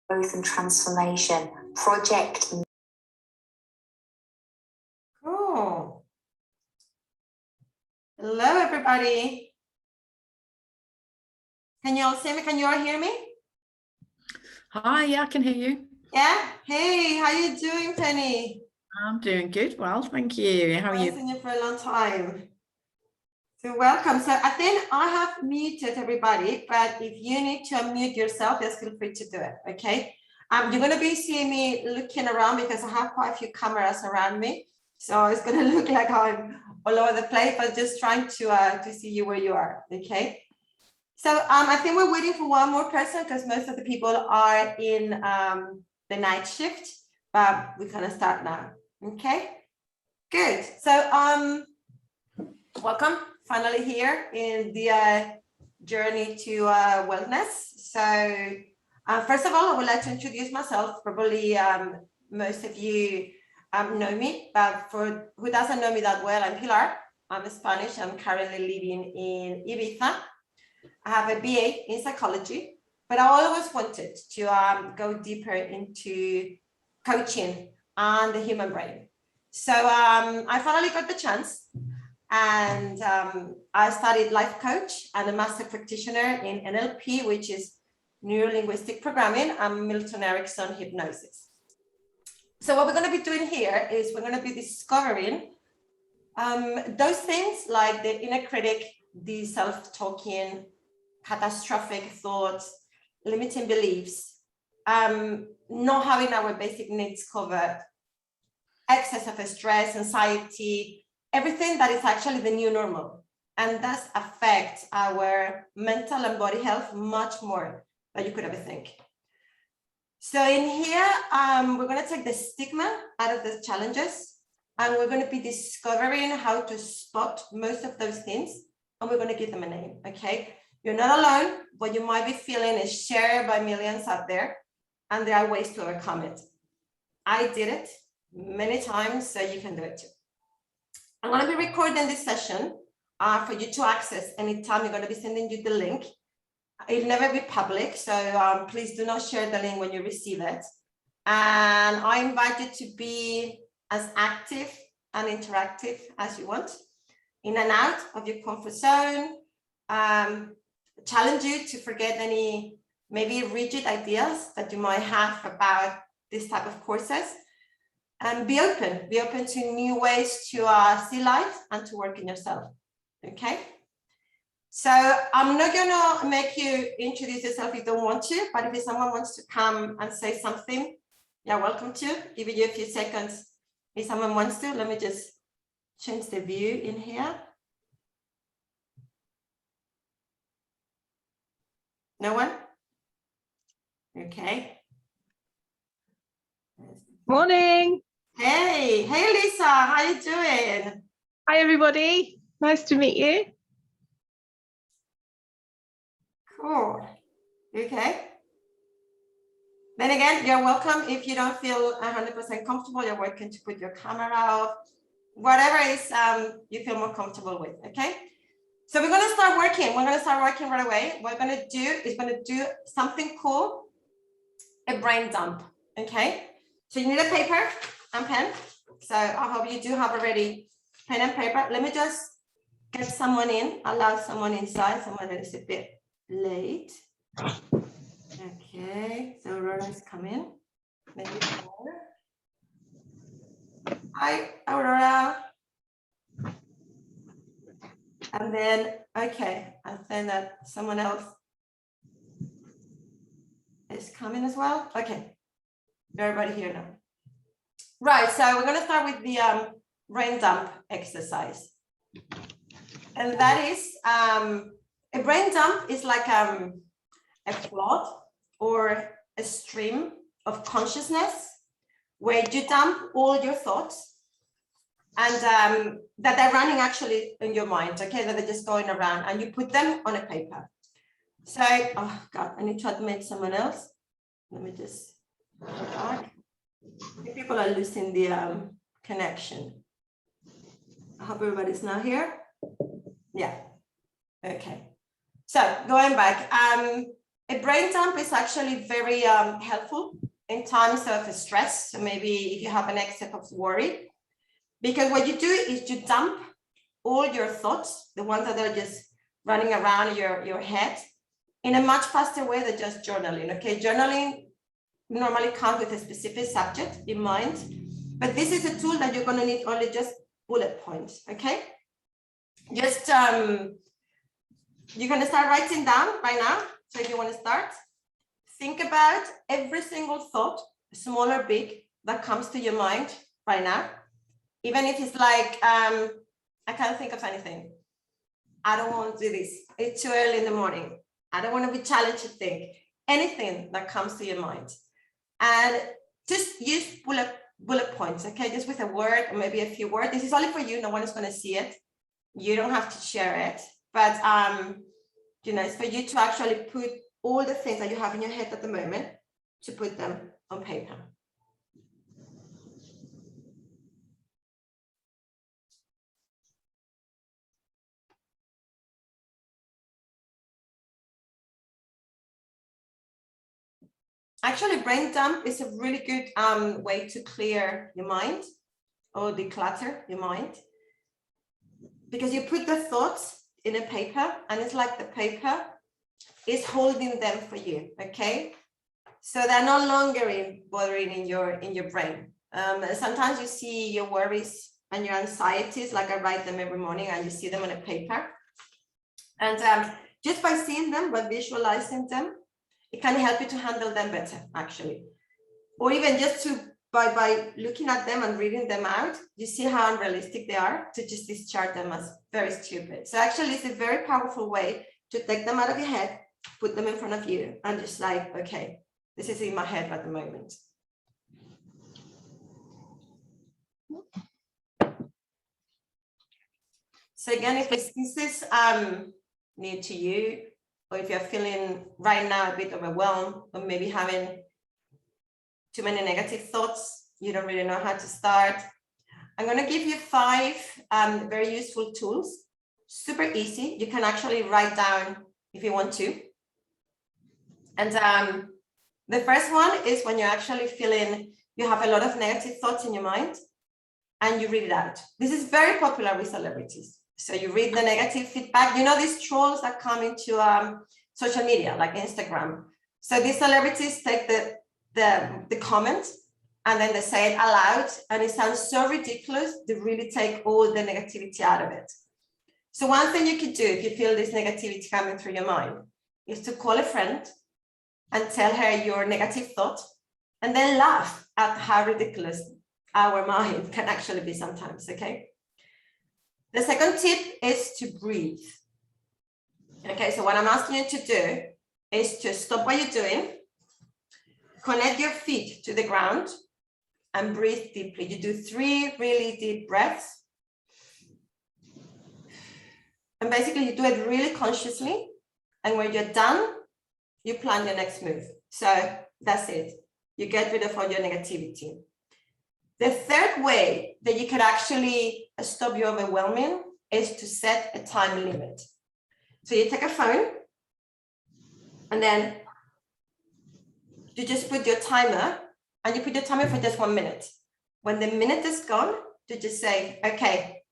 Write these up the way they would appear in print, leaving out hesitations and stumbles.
Growth and transformation project. Cool. Hello, everybody. Can you all see me? Can you all hear me? Hi, yeah, I can hear you. Yeah. Hey, how you doing, Penny? I'm doing good. Well, thank you. How are you? I've seen you for a long time. So welcome. So I think I have muted everybody, but if you need to unmute yourself, just feel free to do it. Okay. You're going to be seeing me looking around because I have quite a few cameras around me. So it's going to look like I'm all over the place, but just trying to see you where you are. Okay. So I think we're waiting for one more person because most of the people are in the night shift, but we're going to start now. Okay. Good. So welcome. Finally here in the journey to wellness. So first of all, I would like to introduce myself. Probably most of you know me, but for who doesn't know me that well, I'm Pilar. I'm Spanish. I'm currently living in Ibiza. I have a BA in psychology, but I always wanted to go deeper into coaching and the human brain. So I finally got the chance. And I studied life coach and a master practitioner in NLP, which is neuro-linguistic programming, and Milton Erickson hypnosis. So what we're going to be doing here is we're going to be discovering those things like the inner critic, the self-talking, catastrophic thoughts, limiting beliefs, not having our basic needs covered, excess of stress, anxiety, everything that is actually the new normal, and does affect our mental and body health much more than you could ever think. So in here, we're going to take the stigma out of the challenges, and we're going to be discovering how to spot most of those things, and we're going to give them a name. Okay, you're not alone. What you might be feeling is shared by millions out there, and there are ways to overcome it. I did it many times, so you can do it too. I'm going to be recording this session for you to access anytime. You're going to be sending you the link. It'll never be public, so please do not share the link when you receive it. And I invite you to be as active and interactive as you want, in and out of your comfort zone. Challenge you to forget any maybe rigid ideas that you might have about this type of courses. And be open to new ways to see life and to work in yourself. Okay. So I'm not gonna make you introduce yourself if you don't want to, but if someone wants to come and say something, you're welcome to. Give you a few seconds. If someone wants to, let me just change the view in here. No one? Okay. Morning. Hey Lisa, how you doing? Hi everybody, nice to meet you. Cool. Okay. Then again, you're welcome. If you don't feel 100% comfortable, you're welcome to put your camera off, whatever is you feel more comfortable with. Okay. So we're going to start working. We're going to start working right away. What we're going to do is going to do something cool, a brain dump. Okay. So you need a paper and pen. So I hope you do have already pen and paper. Let me just get someone in, allow someone inside, someone that is a bit late. Okay, so Aurora's coming. Maybe more. Hi, Aurora. And then, okay, I think that someone else is coming as well. Okay, everybody here now. Right, so we're going to start with the brain dump exercise. And that is, a brain dump is like a flood or a stream of consciousness where you dump all your thoughts and that they're running actually in your mind, okay, that they're just going around, and you put them on a paper. So, oh God, I need to admit someone else. Let me just go back. People are losing the connection. I hope everybody's now here. Yeah. Okay. So going back, A brain dump is actually very helpful in times of stress. So maybe if you have an excess of worry, because what you do is you dump all your thoughts, the ones that are just running around your head, in a much faster way than just journaling. Okay, journaling normally comes with a specific subject in mind, but this is a tool that you're going to need only just bullet points. Okay, just you're going to start writing down right now. So if you want to start, think about every single thought, small or big, that comes to your mind right now. Even if it's like, I can't think of anything. I don't want to do this. It's too early in the morning. I don't want to be challenged to think. Anything that comes to your mind. And just use bullet points, okay? Just with a word or maybe a few words. This is only for you. No one is going to see it. You don't have to share it. But, you know, it's for you to actually put all the things that you have in your head at the moment, to put them on paper. Actually, brain dump is a really good way to clear your mind or declutter your mind, because you put the thoughts in a paper and it's like the paper is holding them for you, okay? So they're no longer bothering in your brain. Sometimes you see your worries and your anxieties, like I write them every morning and you see them on a paper. And just by seeing them, by visualizing them, it can help you to handle them better, actually. Or even just to, by looking at them and reading them out, you see how unrealistic they are, to just discard them as very stupid. So actually, it's a very powerful way to take them out of your head, put them in front of you, and just like, okay, this is in my head at the moment. So again, if this is new to you, or if you're feeling right now a bit overwhelmed, or maybe having too many negative thoughts, you don't really know how to start, I'm going to give you 5 very useful tools, super easy. You can actually write down if you want to. And the first one is when you're actually feeling you have a lot of negative thoughts in your mind and you read it out. This is very popular with celebrities. So you read the negative feedback. You know, these trolls that come into social media, like Instagram. So these celebrities take the comments and then they say it aloud, and it sounds so ridiculous. They really take all the negativity out of it. So one thing you could do if you feel this negativity coming through your mind is to call a friend and tell her your negative thought, and then laugh at how ridiculous our mind can actually be sometimes, okay? The second tip is to breathe. Okay, so what I'm asking you to do is to stop what you're doing, connect your feet to the ground, and breathe deeply. You do 3 really deep breaths. And basically you do it really consciously. And when you're done, you plan your next move. So that's it. You get rid of all your negativity. The third way that you could actually stop your overwhelming is to set a time limit. So you take a phone and then you just put your timer, and you put your timer for just 1 minute. When the minute is gone, you just say, okay,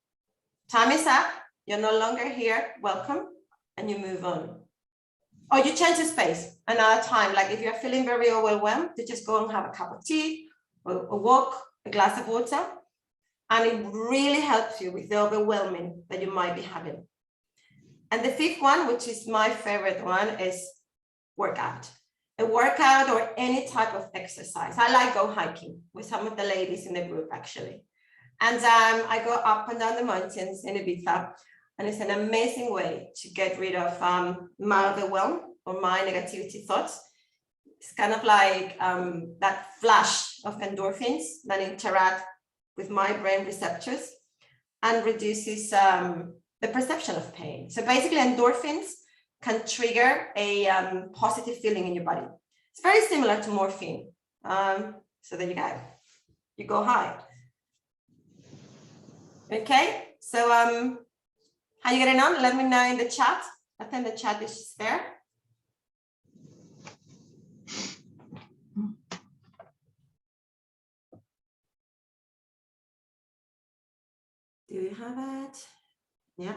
time is up. You're no longer here. Welcome. And you move on. Or you change the space another time. Like if you're feeling very overwhelmed, you just go and have a cup of tea or a walk, a glass of water, and it really helps you with the overwhelming that you might be having. And the 5th one, which is my favorite one, is workout. A workout or any type of exercise. I like go hiking with some of the ladies in the group, actually. And I go up and down the mountains in Ibiza, and it's an amazing way to get rid of my overwhelm or my negativity thoughts. It's kind of like that flash of endorphins that interact with my brain receptors and reduces the perception of pain. So basically endorphins can trigger a positive feeling in your body. It's very similar to morphine. So there you go. You go high. Okay, so how you getting on? Let me know in the chat. I think the chat is there. Do you have it? Yeah.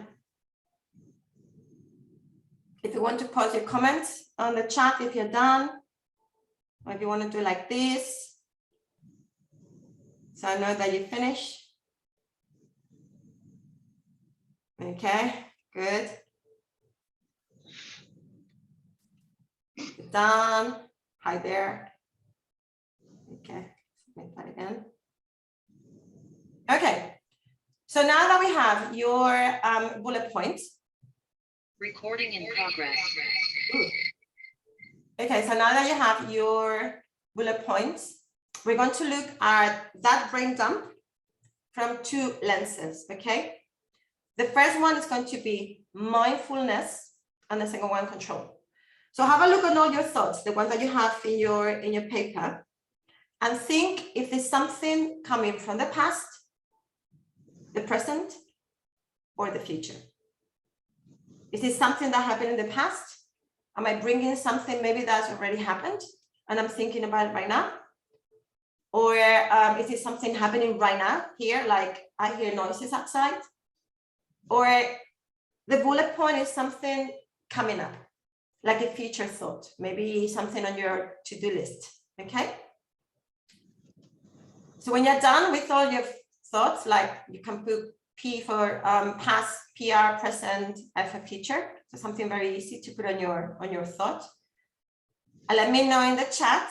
If you want to post your comments on the chat, if you're done, or if you want to do like this, so I know that you finished. Okay, good. Done. Hi there. Okay, make that again. Okay, so now that we have your bullet points. Recording in progress. Ooh. Okay, so now that you have your bullet points, we're going to look at that brain dump from two lenses, okay? The first one is going to be mindfulness, and the second one, control. So have a look at all your thoughts, the ones that you have in your paper, and think if there's something coming from the past, the present, or the future. Is this something that happened in the past? Am I bringing something maybe that's already happened and I'm thinking about it right now? Or is it something happening right now here, like I hear noises outside? Or the bullet point is something coming up, like a future thought, maybe something on your to-do list, okay? So when you're done with all your thoughts, like you can put P for past, PR, present, F for future. So something very easy to put on your thought. And let me know in the chat,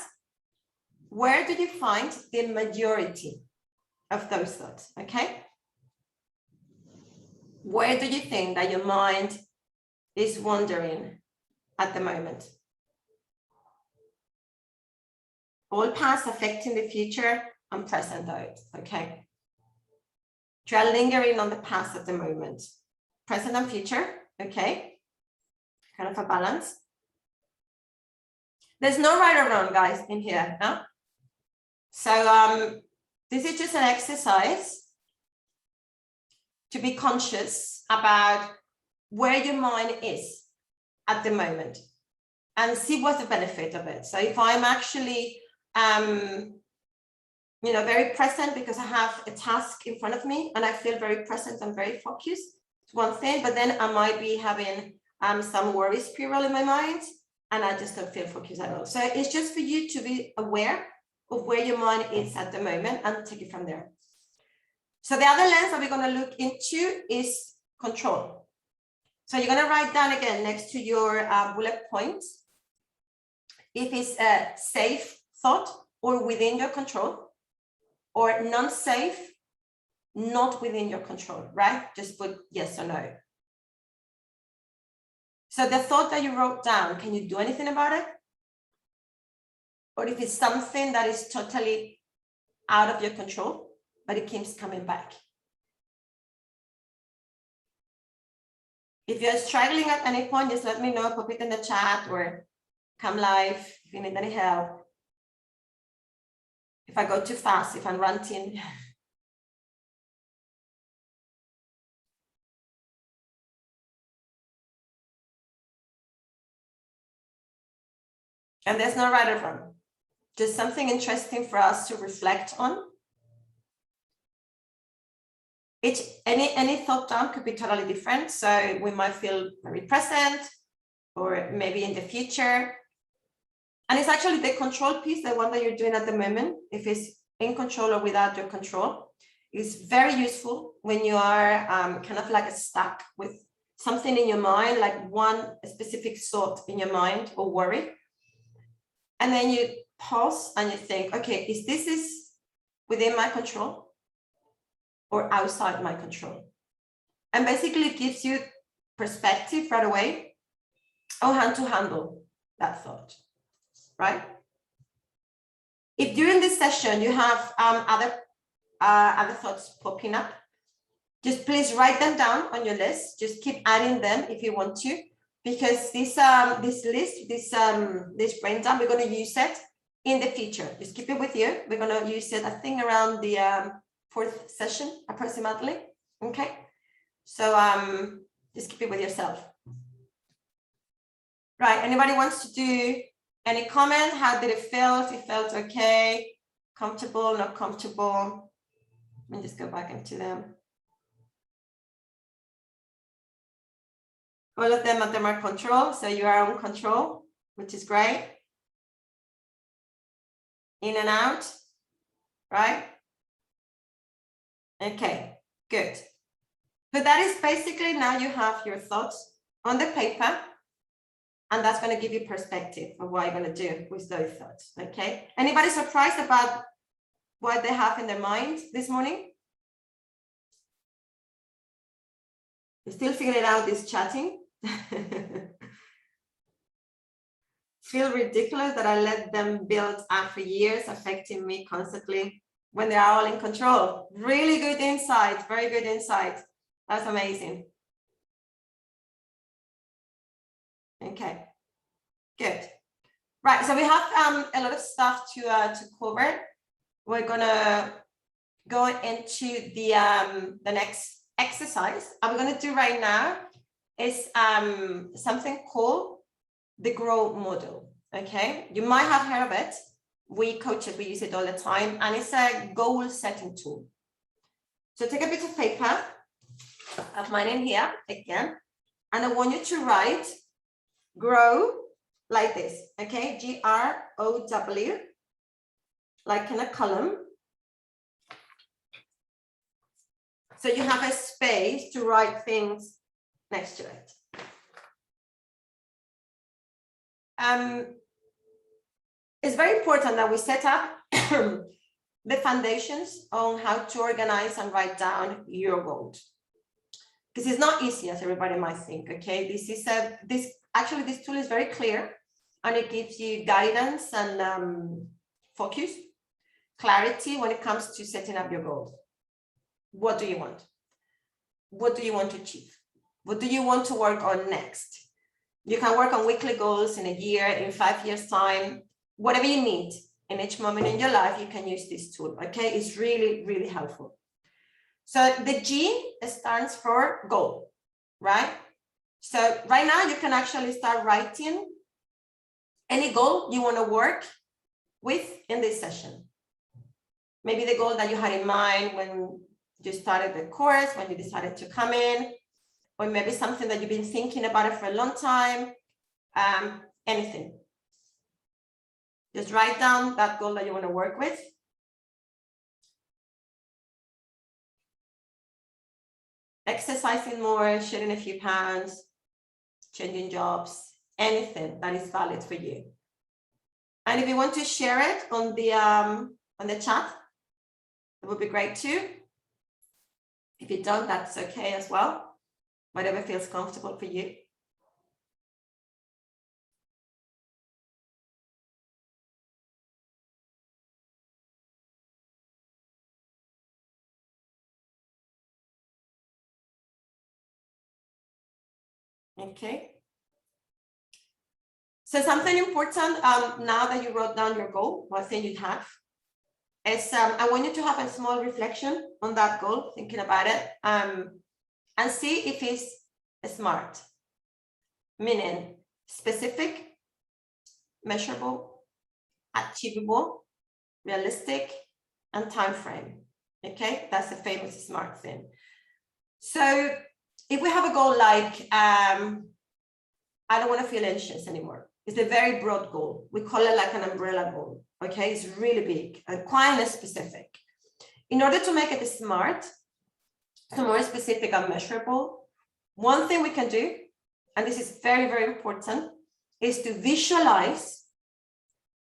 where do you find the majority of those thoughts, okay? Where do you think that your mind is wandering at the moment? All past affecting the future and present though, okay? Try lingering on the past at the moment. Present and future, okay? Kind of a balance. There's no right or wrong, guys, in here, no? So this is just an exercise to be conscious about where your mind is at the moment and see what's the benefit of it. So if I'm actually, you know, very present because I have a task in front of me and I feel very present and very focused, it's one thing, but then I might be having some worry spiral in my mind and I just don't feel focused at all. So it's just for you to be aware of where your mind is at the moment and take it from there. So the other lens that we're going to look into is control. So you're going to write down again next to your bullet points if it's a safe thought or within your control, or non-safe, not within your control, right? Just put yes or no. So the thought that you wrote down, can you do anything about it? Or if it's something that is totally out of your control, but it keeps coming back. If you're struggling at any point, just let me know, pop it in the chat or come live if you need any help. If I go too fast, if I'm ranting. And there's no right or wrong, just something interesting for us to reflect on. Any thought down could be totally different. So we might feel very present or maybe in the future. And it's actually the control piece, the one that you're doing at the moment, if it's in control or without your control, is very useful when you are kind of like stuck with something in your mind, like one specific thought in your mind or worry. And then you pause and you think, okay, is this within my control or outside my control? And basically it gives you perspective right away on how to handle that thought, right? If during this session you have other thoughts popping up, just please write them down on your list. Just keep adding them if you want to, because this brain dump, we're going to use it in the future. Just keep it with you. We're going to use it, I think, around the 4th session approximately. Okay, so just keep it with yourself. Right, anybody wants to do any comment? How did it feel? If it felt okay, comfortable, not comfortable? Let me just go back into them. All of them are control, so you are on control, which is great. In and out, right? Okay, good. So that is basically now you have your thoughts on the paper, and that's going to give you perspective of what you're going to do with those thoughts, okay? Anybody surprised about what they have in their mind this morning? You still figuring out this chatting? Feel ridiculous that I let them build up for years, affecting me constantly when they are all in control. Really good insight, very good insight. That's amazing. Okay, good. Right, so we have a lot of stuff to cover. We're gonna go into the next exercise. I'm gonna do right now is something called the GROW model. Okay, you might have heard of it. We coach it, we use it all the time, and it's a goal setting tool. So take a bit of paper, I have mine in here again, and I want you to write GROW like this, okay? GROW, like in a column. So you have a space to write things next to it. It's very important that we set up the foundations on how to organize and write down your goals, because it's not easy as everybody might think. Okay, this tool is very clear, and it gives you guidance and focus, clarity when it comes to setting up your goals. What do you want? What do you want to achieve? What do you want to work on next? You can work on weekly goals in a year, in 5 years' time, whatever you need in each moment in your life, you can use this tool, okay? It's really, really helpful. So the G stands for goal, right? So right now you can actually start writing any goal you want to work with in this session. Maybe the goal that you had in mind when you started the course, when you decided to come in, or maybe something that you've been thinking about it for a long time, anything. Just write down that goal that you want to work with. Exercising more, shedding a few pounds, changing jobs, anything that is valid for you. And if you want to share it on the chat, it would be great too. If you don't, that's okay as well. Whatever feels comfortable for you. Okay. So something important now that you wrote down your goal, one thing you have, is I want you to have a small reflection on that goal, thinking about it, and see if it's SMART, meaning specific, measurable, achievable, realistic, and time frame. Okay, that's the famous SMART thing. So if we have a goal like, I don't want to feel anxious anymore. It's a very broad goal. We call it like an umbrella goal. Okay, it's really big and quite specific. In order to make it SMART, so more specific and measurable, one thing we can do, and this is very, very important, is to visualize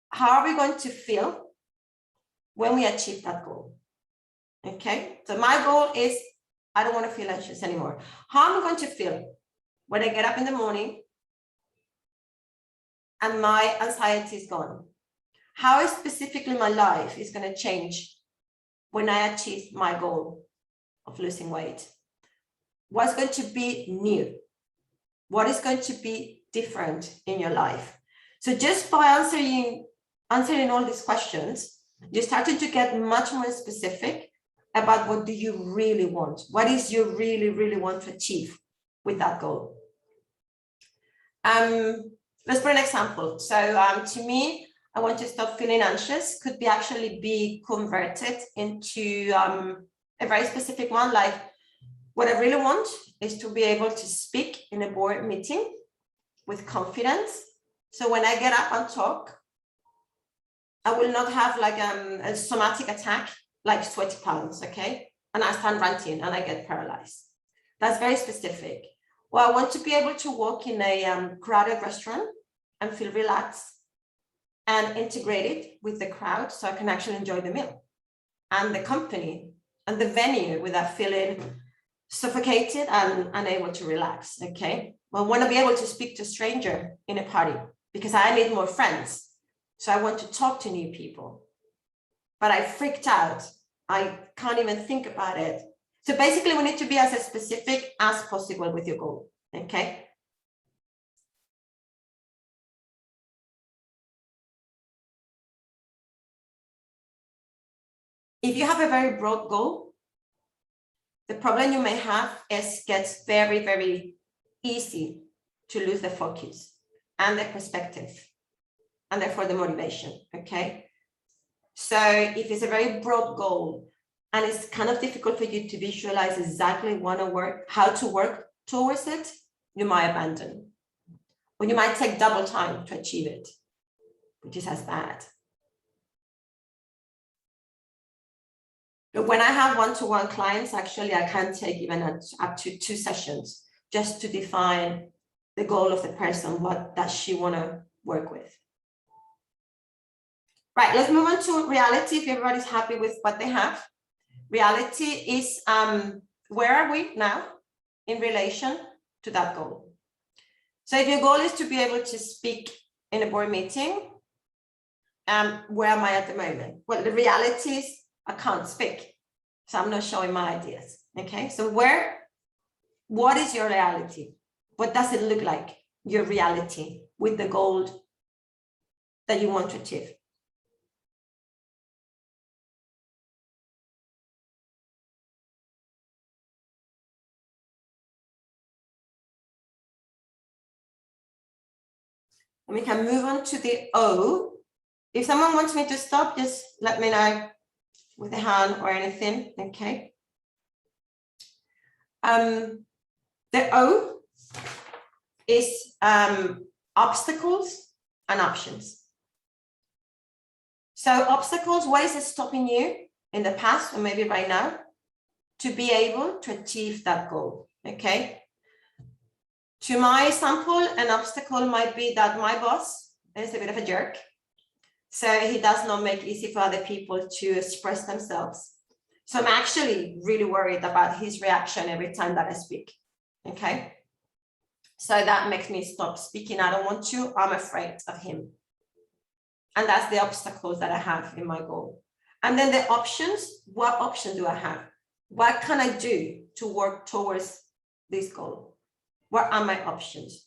how are we going to feel when we achieve that goal. Okay, so my goal is I don't want to feel anxious anymore. How am I going to feel when I get up in the morning and my anxiety is gone? How specifically my life is going to change when I achieve my goal of losing weight? What's going to be new? What is going to be different in your life? So just by answering all these questions, you're starting to get much more specific about what do you really want? What is you really, really want to achieve with that goal? Let's put an example. So to me, I want to stop feeling anxious could be actually be converted into a very specific one, like What I really want is to be able to speak in a board meeting with confidence. So when I get up and talk, I will not have like a somatic attack, like sweaty palms, okay? And I start ranting and I get paralyzed. That's very specific. Well, I want to be able to walk in a crowded restaurant and feel relaxed and integrated with the crowd so I can actually enjoy the meal and the company and the venue without feeling suffocated and unable to relax, okay? Well, I want to be able to speak to a stranger in a party because I need more friends. So I want to talk to new people, but I freaked out. I can't even think about it. So basically we need to be as specific as possible with your goal, okay? If you have a very broad goal, the problem you may have is gets very, very easy to lose the focus and the perspective and therefore the motivation, okay? So if it's a very broad goal and it's kind of difficult for you to visualize exactly how to work towards it, you might abandon. Or you might take double time to achieve it, which is as bad. But when I have one-to-one clients, actually, I can take even up to 2 sessions just to define the goal of the person, what does she want to work with. Right, let's move on to reality if everybody's happy with what they have. Reality is where are we now in relation to that goal? So if your goal is to be able to speak in a board meeting, where am I at the moment? Well, the reality is I can't speak, so I'm not showing my ideas, okay? So what is your reality? What does it look like, your reality with the goal that you want to achieve? And we can move on to the O. If someone wants me to stop, just let me know with a hand or anything, okay? The O is obstacles and options. So obstacles, what is it stopping you in the past or maybe right now to be able to achieve that goal, okay? To my example, an obstacle might be that my boss is a bit of a jerk. So he does not make it easy for other people to express themselves. So I'm actually really worried about his reaction every time that I speak, okay? So that makes me stop speaking. I don't want to, I'm afraid of him. And that's the obstacles that I have in my goal. And then the options, what option do I have? What can I do to work towards this goal? What are my options?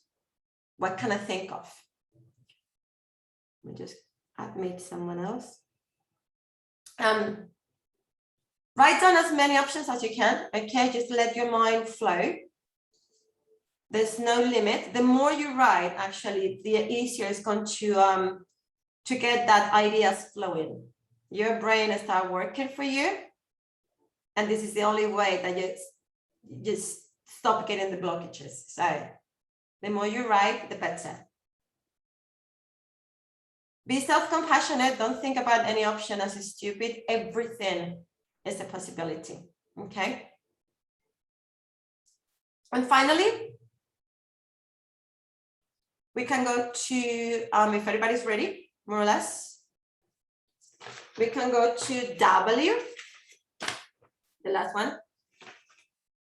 What can I think of? Let me just admit someone else. Write down as many options as you can, okay? Just let your mind flow. There's no limit. The more you write, actually, the easier it's going to get that ideas flowing. Your brain will start working for you. And this is the only way that you just stop getting the blockages. So the more you write, the better. Be self-compassionate. Don't think about any option as stupid. Everything is a possibility, okay? And finally, we can go to, if everybody's ready, more or less, we can go to W, the last one,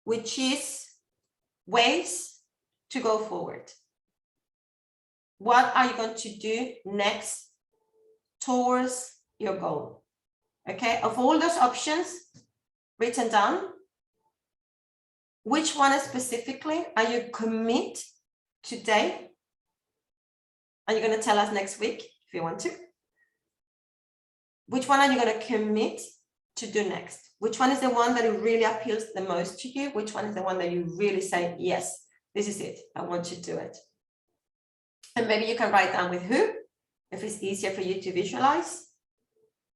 which is ways to go forward. What are you going to do next towards your goal? Okay, of all those options written down, which one specifically are you commit today? Are you going to tell us next week if you want to? Which one are you going to commit to do next? Which one is the one that really appeals the most to you? Which one is the one that you really say, yes, this is it, I want to do it? And maybe you can write down with who, if it's easier for you to visualize.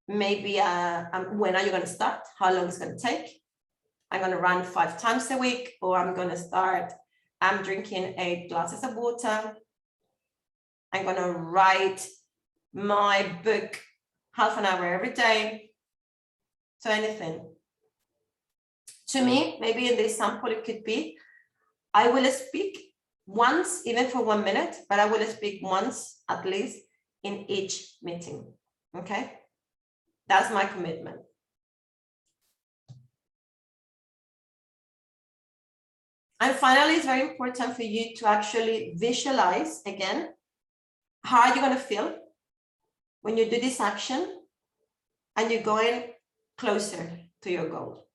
Maybe when are you going to start? How long it's going to take? I'm going to run 5 times a week, or I'm going to start, I'm drinking 8 glasses of water. I'm going to write my book half an hour every day. So anything. To me, maybe in this sample, it could be, I will speak once, even for 1 minute, but I will speak once at least in each meeting. Okay, that's my commitment. And finally, it's very important for you to actually visualize again, how are you going to feel when you do this action and you're going closer to your goal.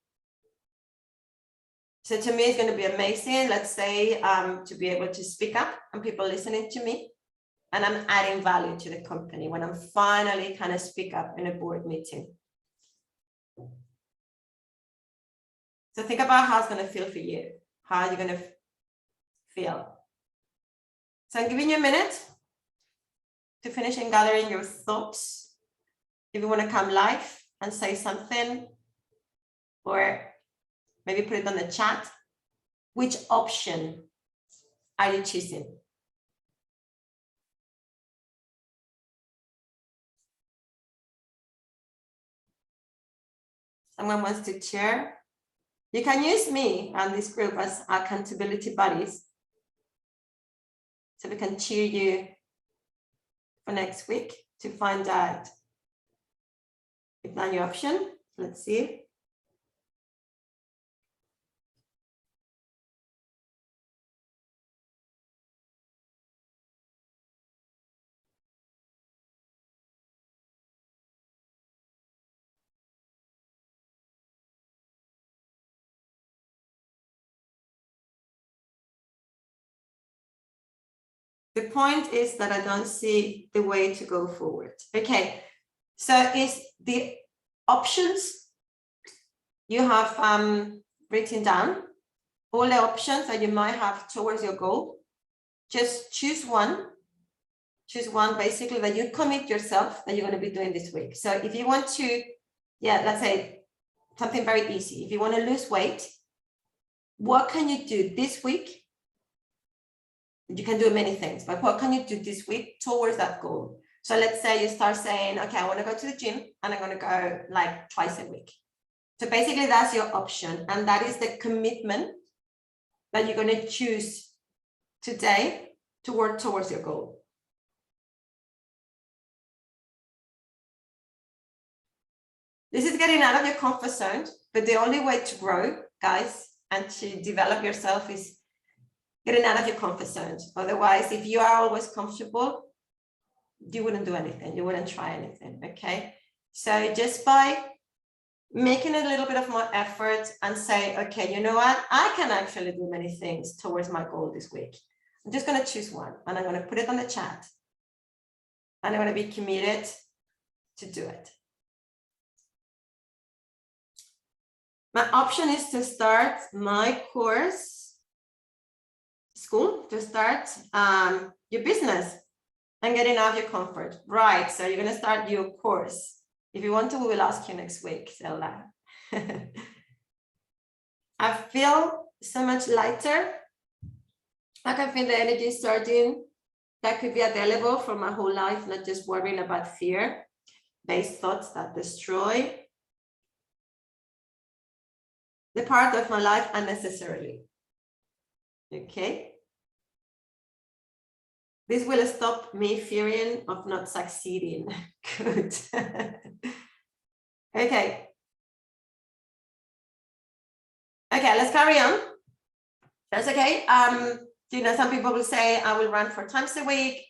So to me, it's going to be amazing. Let's say to be able to speak up and people listening to me, and I'm adding value to the company when I'm finally kind of speak up in a board meeting. So think about how it's going to feel for you. How are you going to feel? So I'm giving you a minute to finish and gathering your thoughts. If you want to come live and say something, or maybe put it on the chat, which option are you choosing? Someone wants to chair? You can use me and this group as accountability buddies, so we can cheer you for next week to find out if that's your option. Let's see. The point is that I don't see the way to go forward. Okay, so is the options you have written down, all the options that you might have towards your goal. Just choose one. Choose one basically that you commit yourself that you're going to be doing this week. So if you want to, let's say something very easy. If you want to lose weight, what can you do this week? You can do many things, but what can you do this week towards that goal? So let's say you start saying, okay, I want to go to the gym and I'm going to go like twice a week. So basically that's your option. And that is the commitment that you're going to choose today to work towards your goal. This is getting out of your comfort zone, but the only way to grow, guys, and to develop yourself is getting out of your comfort zone. Otherwise, if you are always comfortable, you wouldn't do anything. You wouldn't try anything, okay? So just by making a little bit of more effort and say, okay, you know what? I can actually do many things towards my goal this week. I'm just going to choose one and I'm going to put it on the chat. And I'm going to be committed to do it. My option is to start my course school, to start your business and getting out of your comfort. Right, so you're going to start your course. If you want to, we will ask you next week, Zelda. I feel so much lighter. I can feel the energy starting that could be available for my whole life, not just worrying about fear-based thoughts that destroy the part of my life unnecessarily. Okay. This will stop me fearing of not succeeding. Good. Okay. Okay, let's carry on. That's okay. You know, some people will say, I will run 4 times a week.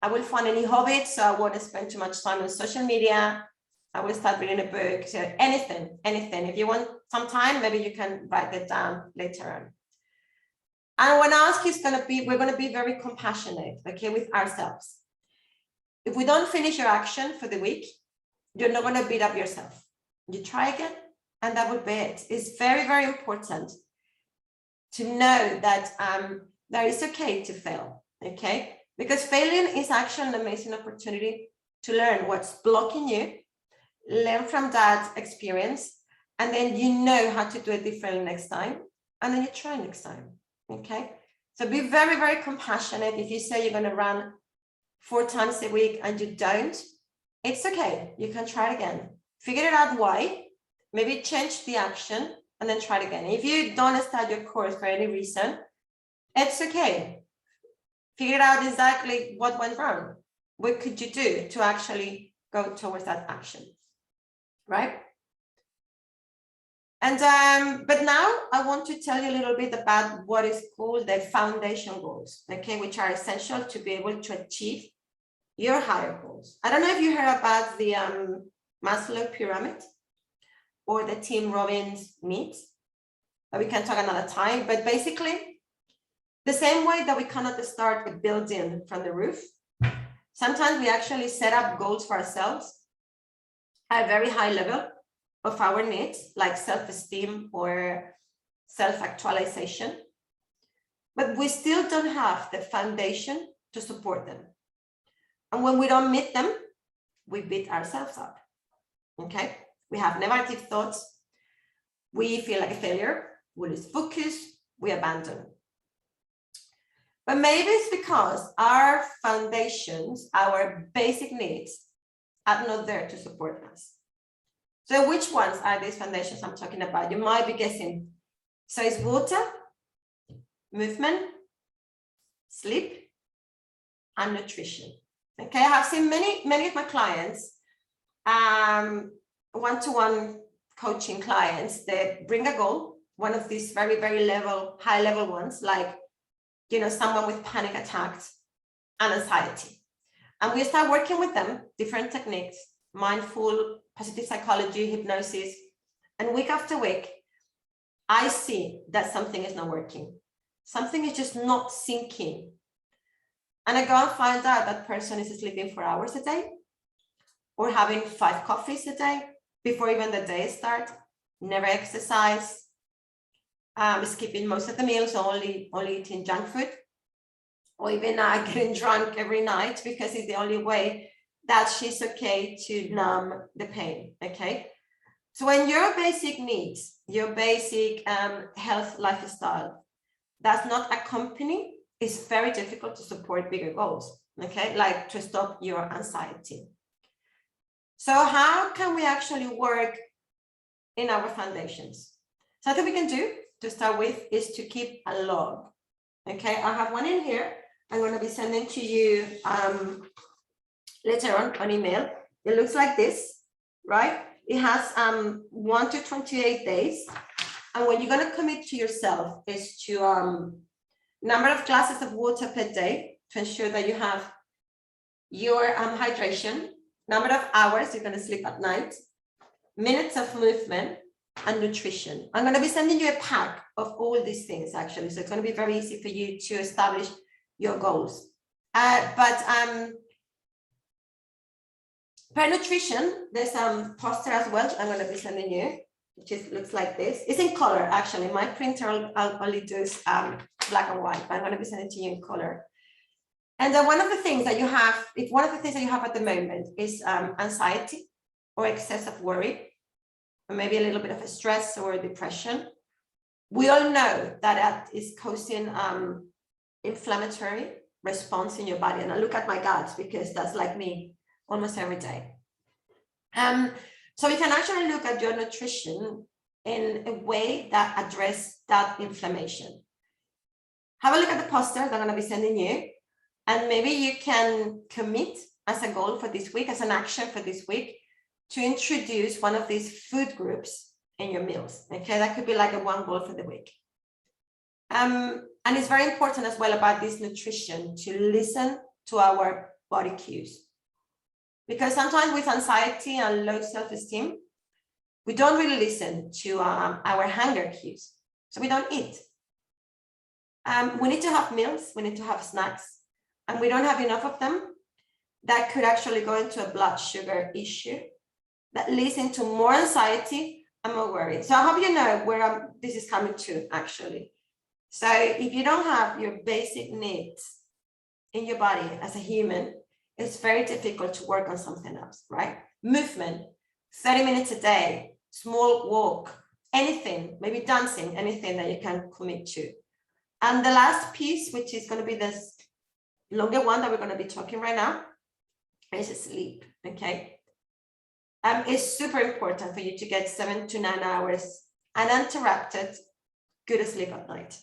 I will find any hobby, so I won't spend too much time on social media. I will start reading a book. So anything. If you want some time, maybe you can write that down later on. And what I ask is we're going to be very compassionate, okay, with ourselves. If we don't finish your action for the week, you're not going to beat up yourself. You try again, and that would be it. It's very, very important to know that that it's okay to fail, okay? Because failing is actually an amazing opportunity to learn what's blocking you, learn from that experience, and then you know how to do it differently next time, and then you try next time. Okay, so be very, very compassionate. If you say you're going to run 4 times a week and you don't, it's okay. You can try it again. Figure it out why. Maybe change the action and then try it again. If you don't start your course for any reason, it's okay. Figure out exactly what went wrong. What could you do to actually go towards that action, right? And but now I want to tell you a little bit about what is called the foundation goals, okay, which are essential to be able to achieve your higher goals. I don't know if you heard about the Maslow pyramid or the Tim Robbins needs, but we can talk another time. But basically, the same way that we cannot start with building from the roof, sometimes we actually set up goals for ourselves at a very high level of our needs, like self-esteem or self-actualization, but we still don't have the foundation to support them. And when we don't meet them, we beat ourselves up, okay? We have negative thoughts, we feel like a failure, we lose focus, we abandon. But maybe it's because our foundations, our basic needs are not there to support us. So which ones are these foundations I'm talking about? You might be guessing. So it's water, movement, sleep, and nutrition. Okay, I have seen many of my clients, one-to-one coaching clients, they bring a goal, one of these very, very high level ones, like, you know, someone with panic attacks and anxiety. And we start working with them, different techniques, mindful, positive psychology, hypnosis, and week after week, I see that something is not working. Something is just not sinking. And I go and find out that person is sleeping 4 hours a day or having 5 coffees a day before even the day starts, never exercise, skipping most of the meals, only eating junk food, or even getting drunk every night because it's the only way that she's okay to numb the pain, okay? So when your basic needs, your basic health lifestyle does not accompany, it's very difficult to support bigger goals, okay? Like to stop your anxiety. So how can we actually work in our foundations? Something we can do to start with is to keep a log, okay? I have one in here. I'm going to be sending to you later on email. It looks like this, right? It has 1 to 28 days. And what you're going to commit to yourself is to number of glasses of water per day to ensure that you have your hydration, number of hours you're going to sleep at night, minutes of movement, and nutrition. I'm going to be sending you a pack of all these things, actually. So it's going to be very easy for you to establish your goals. Per nutrition, there's some poster as well I'm going to be sending you, which looks like this. It's in color, actually. My printer only does black and white, but I'm going to be sending to you in color. And one of the things that you have, if one of the things that you have at the moment is anxiety or excessive worry, or maybe a little bit of a stress or depression, we all know that that is causing inflammatory response in your body. And I look at my gut because that's like me almost every day. So we can actually look at your nutrition in a way that addresses that inflammation. Have a look at the poster that I'm going to be sending you, and maybe you can commit as a goal for this week, as an action for this week, to introduce one of these food groups in your meals. Okay, that could be like a one goal for the week. And it's very important as well about this nutrition to listen to our body cues. Because sometimes with anxiety and low self-esteem, we don't really listen to our hunger cues. So we don't eat. We need to have meals, we need to have snacks, and we don't have enough of them. That could actually go into a blood sugar issue that leads into more anxiety and more worry. So I hope you know where this is coming to, actually. So if you don't have your basic needs in your body as a human, it's very difficult to work on something else, right? Movement, 30 minutes a day small walk, anything, maybe dancing, anything that you can commit to. And the last piece, which is going to be this longer one that we're going to be talking right now, is sleep. Okay. It's super important for you to get 7 to 9 hours uninterrupted, good sleep at night.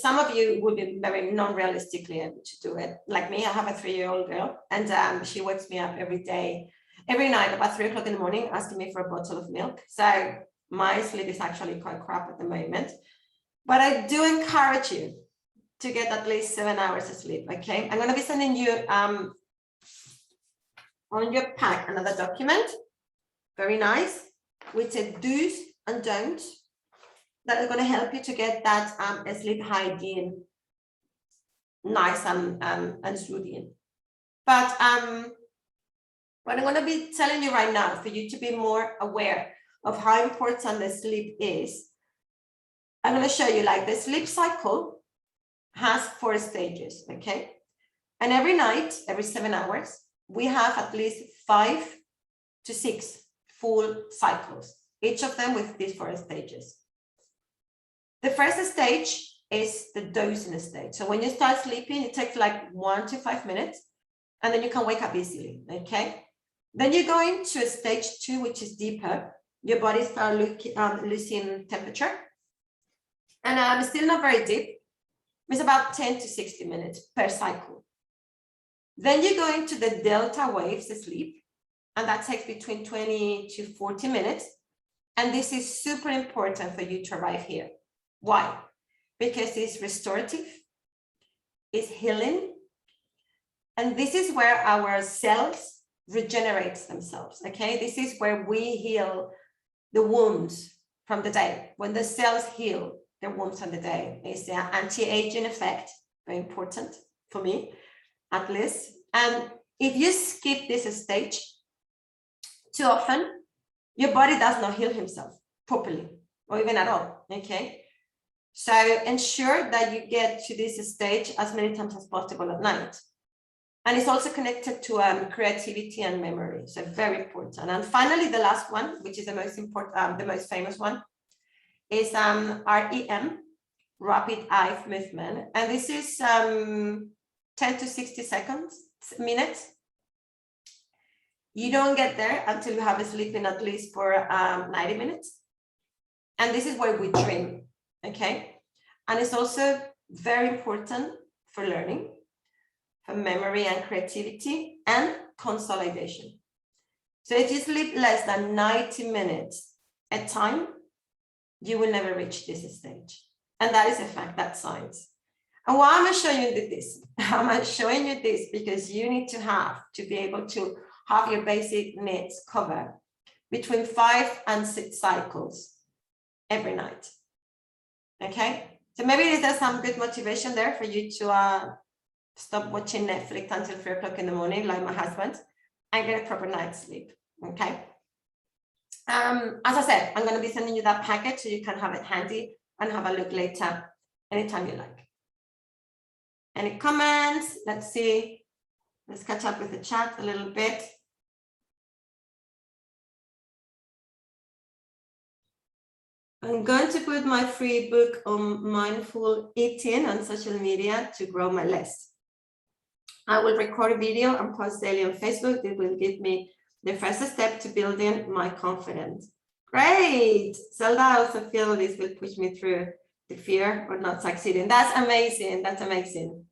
Some of you will be very non-realistically able to do it. Like me, I have a 3-year-old girl, and she wakes me up every night about 3 o'clock in the morning, asking me for a bottle of milk. So my sleep is actually quite crap at the moment. But I do encourage you to get at least 7 hours of sleep. Okay, I'm going to be sending you on your pack another document, very nice, with the do's and don'ts that are going to help you to get that sleep hygiene nice and soothing. But what I'm going to be telling you right now, for you to be more aware of how important the sleep is, I'm going to show you, like, the sleep cycle has 4 stages, okay? And every night, every 7 hours, we have at least 5 to 6 full cycles, each of them with these 4 stages. The first stage is the dozing stage. So when you start sleeping, it takes like 1 to 5 minutes, and then you can wake up easily, okay? Then you go into stage 2, which is deeper. Your body starts losing temperature. And still not very deep. It's about 10 to 60 minutes per cycle. Then you go into the delta waves of sleep, and that takes between 20 to 40 minutes. And this is super important for you to arrive here. Why? Because it's restorative, it's healing, and this is where our cells regenerate themselves, okay? This is where we heal the wounds from the day. When the cells heal their wounds from the day, it's the anti-aging effect, very important for me, at least. And if you skip this stage too often, your body does not heal himself properly, or even at all, okay? So ensure that you get to this stage as many times as possible at night. And it's also connected to creativity and memory, so very important. And finally, the last one, which is the most important, the most famous one, is REM, rapid eye movement. And this is 10 to 60 minutes. You don't get there until you have a sleeping at least for 90 minutes. And this is where we dream, okay? And it's also very important for learning, for memory and creativity, and consolidation. So if you sleep less than 90 minutes at time, you will never reach this stage. And that is a fact, that's science. And why am I showing you this? I'm showing you this because you need to be able to have your basic needs covered between 5 and 6 cycles every night. Okay? So maybe there's some good motivation there for you to stop watching Netflix until 3 o'clock in the morning, like my husband, and get a proper night's sleep. Okay? As I said, I'm going to be sending you that package so you can have it handy and have a look later, anytime you like. Any comments? Let's see. Let's catch up with the chat a little bit. I'm going to put my free book on mindful eating on social media to grow my list. I will record a video and post daily on Facebook. It will give me the first step to building my confidence. Great. Zelda, I also feel this will push me through the fear of not succeeding. That's amazing. That's amazing.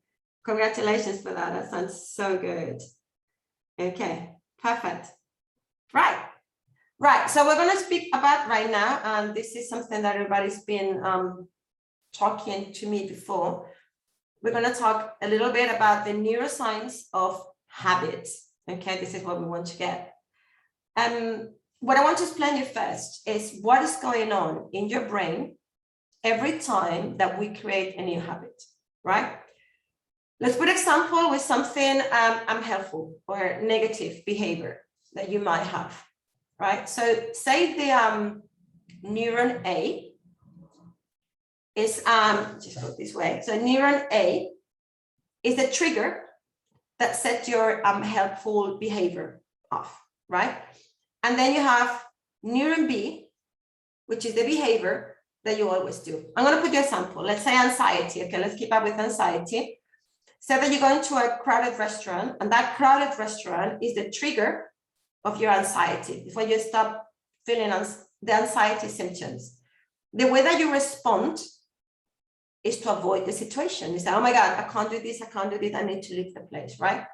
Congratulations for that. That sounds so good. Okay, perfect. Right. So we're going to speak about right now, and this is something that everybody's been talking to me before. We're going to talk a little bit about the neuroscience of habits. Okay, this is what we want to get. What I want to explain you first is what is going on in your brain every time that we create a new habit, right? Let's put example with something unhelpful or negative behavior that you might have, right? So say the neuron A is, just go this way. So neuron A is a trigger that sets your helpful behavior off, right? And then you have neuron B, which is the behavior that you always do. I'm going to put you a sample. Let's say anxiety. Okay, let's keep up with anxiety. So that you go into a crowded restaurant, and that crowded restaurant is the trigger of your anxiety. It's when you stop feeling the anxiety symptoms. The way that you respond is to avoid the situation. You say, oh my God, I can't do this, I can't do this, I need to leave the place, right?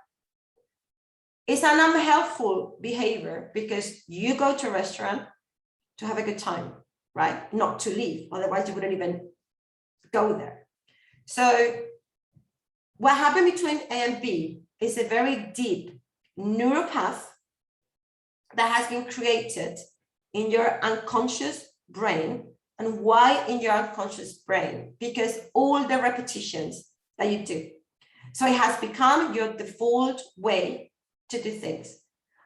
It's an unhelpful behavior because you go to a restaurant to have a good time, right? Not to leave, otherwise you wouldn't even go there. So what happened between A and B is a very deep neural path that has been created in your unconscious brain. And why in your unconscious brain? Because all the repetitions that you do. So it has become your default way to do things.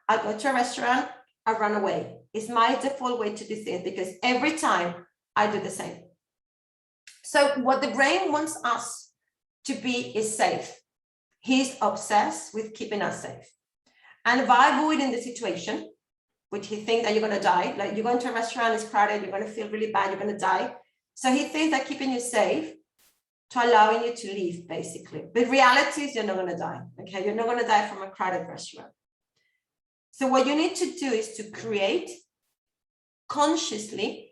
I go to a restaurant, I run away. It's my default way to do things because every time I do the same. So what the brain wants us to be is safe. He's obsessed with keeping us safe. And by avoiding the situation, which he thinks that you're going to die, like you go into a restaurant, it's crowded, you're going to feel really bad, you're going to die. So he thinks that keeping you safe to allowing you to leave, basically. But reality is you're not going to die, okay? You're not going to die from a crowded restaurant. So what you need to do is to create consciously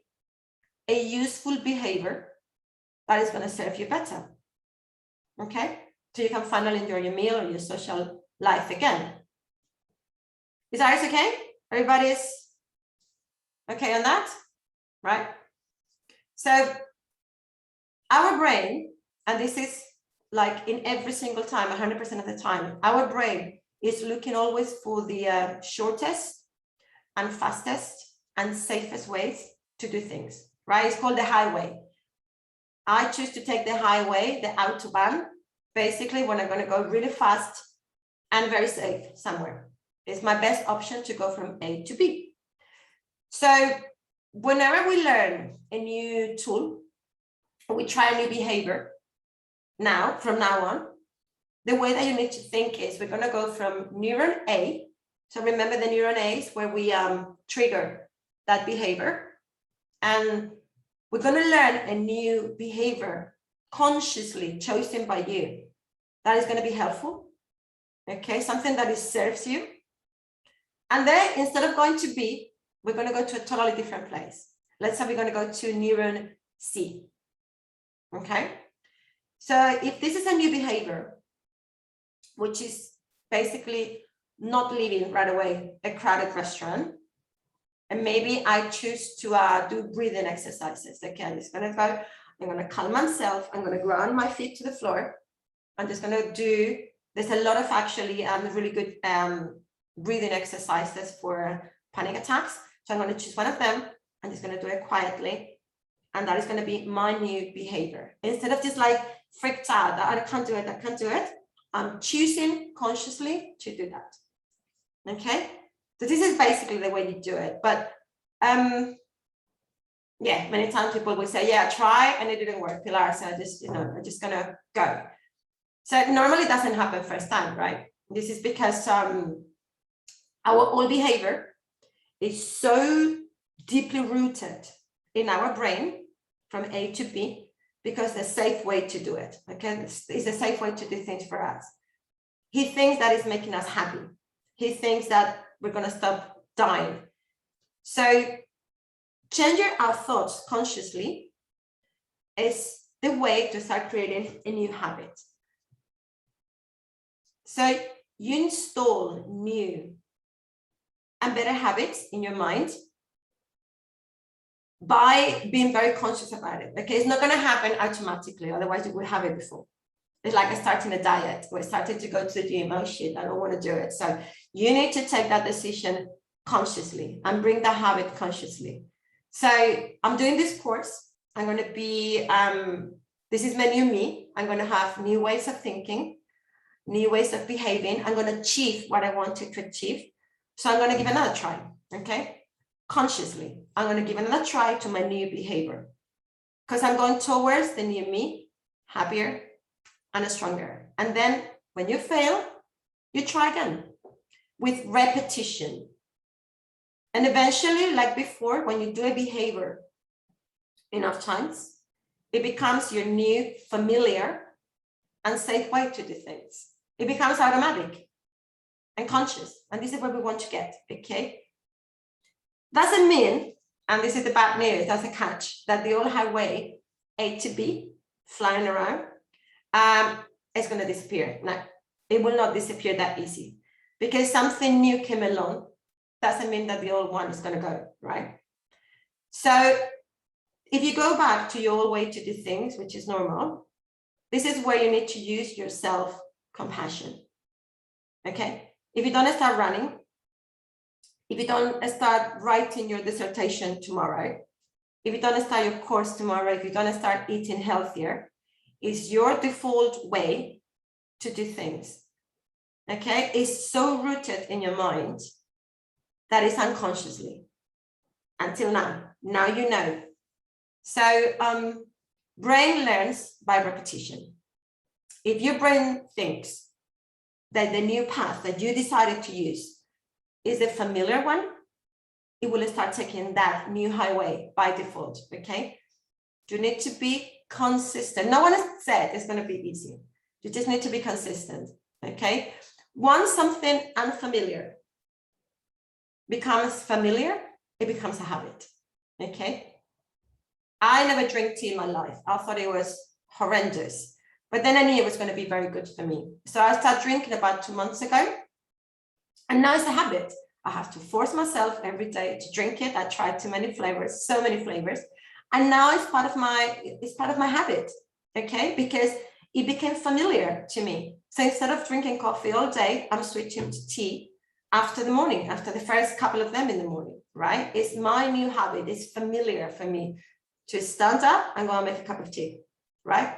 a useful behavior that is going to serve you better, okay? So you can finally enjoy your meal or your social life again. Is that okay? Everybody's okay on that, right? So our brain, and this is like in every single time, 100% of the time, our brain is looking always for the shortest and fastest and safest ways to do things, right? It's called the highway. I choose to take the highway, the Autobahn, basically when I'm going to go really fast and very safe somewhere. It's my best option to go from A to B. So whenever we learn a new tool, we try a new behavior now, from now on, the way that you need to think is we're going to go from neuron A. So remember the neuron A is where we trigger that behavior. And we're going to learn a new behavior consciously chosen by you that is going to be helpful. Okay, something that serves you. And then instead of going to B, we're going to go to a totally different place. Let's say we're going to go to neuron C. Okay. So if this is a new behavior, which is basically not leaving right away a crowded restaurant, and maybe I choose to do breathing exercises. Okay, I'm just going to go, I'm going to calm myself. I'm going to ground my feet to the floor. I'm just going to do, there's a lot of actually really good breathing exercises for panic attacks. So I'm going to choose one of them. I'm just going to do it quietly. And that is going to be my new behavior. Instead of just like freaked out, I can't do it, I'm choosing consciously to do that. Okay. So this is basically the way you do it. But yeah, many times people will say, yeah, try, and it didn't work, Pilar. So I just, I'm just going to go. So normally it doesn't happen first time, right? This is because our old behavior is so deeply rooted in our brain from A to B, because the safe way to do it, okay? It's a safe way to do things for us. He thinks that is making us happy. He thinks that we're going to stop dying. So changing our thoughts consciously is the way to start creating a new habit. So you install new and better habits in your mind by being very conscious about it. Okay, it's not going to happen automatically, otherwise you would have it before. It's like starting a diet or starting to go to the gym. Oh shit, I don't want to do it. So you need to take that decision consciously and bring that habit consciously. So I'm doing this course. I'm going to be, this is my new me. I'm going to have new ways of thinking, new ways of behaving. I'm going to achieve what I wanted to achieve. So I'm going to give another try, okay? Consciously, I'm going to give another try to my new behavior because I'm going towards the new me, happier and stronger. And then when you fail, you try again with repetition. And eventually, like before, when you do a behavior enough times, it becomes your new familiar and safe way to do things. It becomes automatic and conscious. And this is where we want to get, okay? Doesn't mean, and this is the bad news, that's a catch, that the old highway A to B flying around is going to disappear. No, it will not disappear that easy, because something new came along doesn't mean that the old one is going to go, right? So if you go back to your old way to do things, which is normal, this is where you need to use your self-compassion, okay? If you don't start running, if you don't start writing your dissertation tomorrow, if you don't start your course tomorrow, if you don't start eating healthier, it's your default way to do things, okay? It's so rooted in your mind that it's unconsciously, until now. Now you know. So brain learns by repetition. If your brain thinks that the new path that you decided to use is a familiar one, it will start taking that new highway by default, okay? You need to be consistent. No one has said it's going to be easy. You just need to be consistent, okay? Once something unfamiliar becomes familiar, it becomes a habit, okay? I never drank tea in my life. I thought it was horrendous, but then I knew it was going to be very good for me. So I started drinking about 2 months ago, and now it's a habit. I have to force myself every day to drink it. I tried too many flavors, so many flavors, and now it's part of my habit, okay? Because it became familiar to me. So instead of drinking coffee all day, I'm switching to tea after the morning, after the first couple of them in the morning, right? It's my new habit. It's familiar for me to stand up and go and make a cup of tea, right?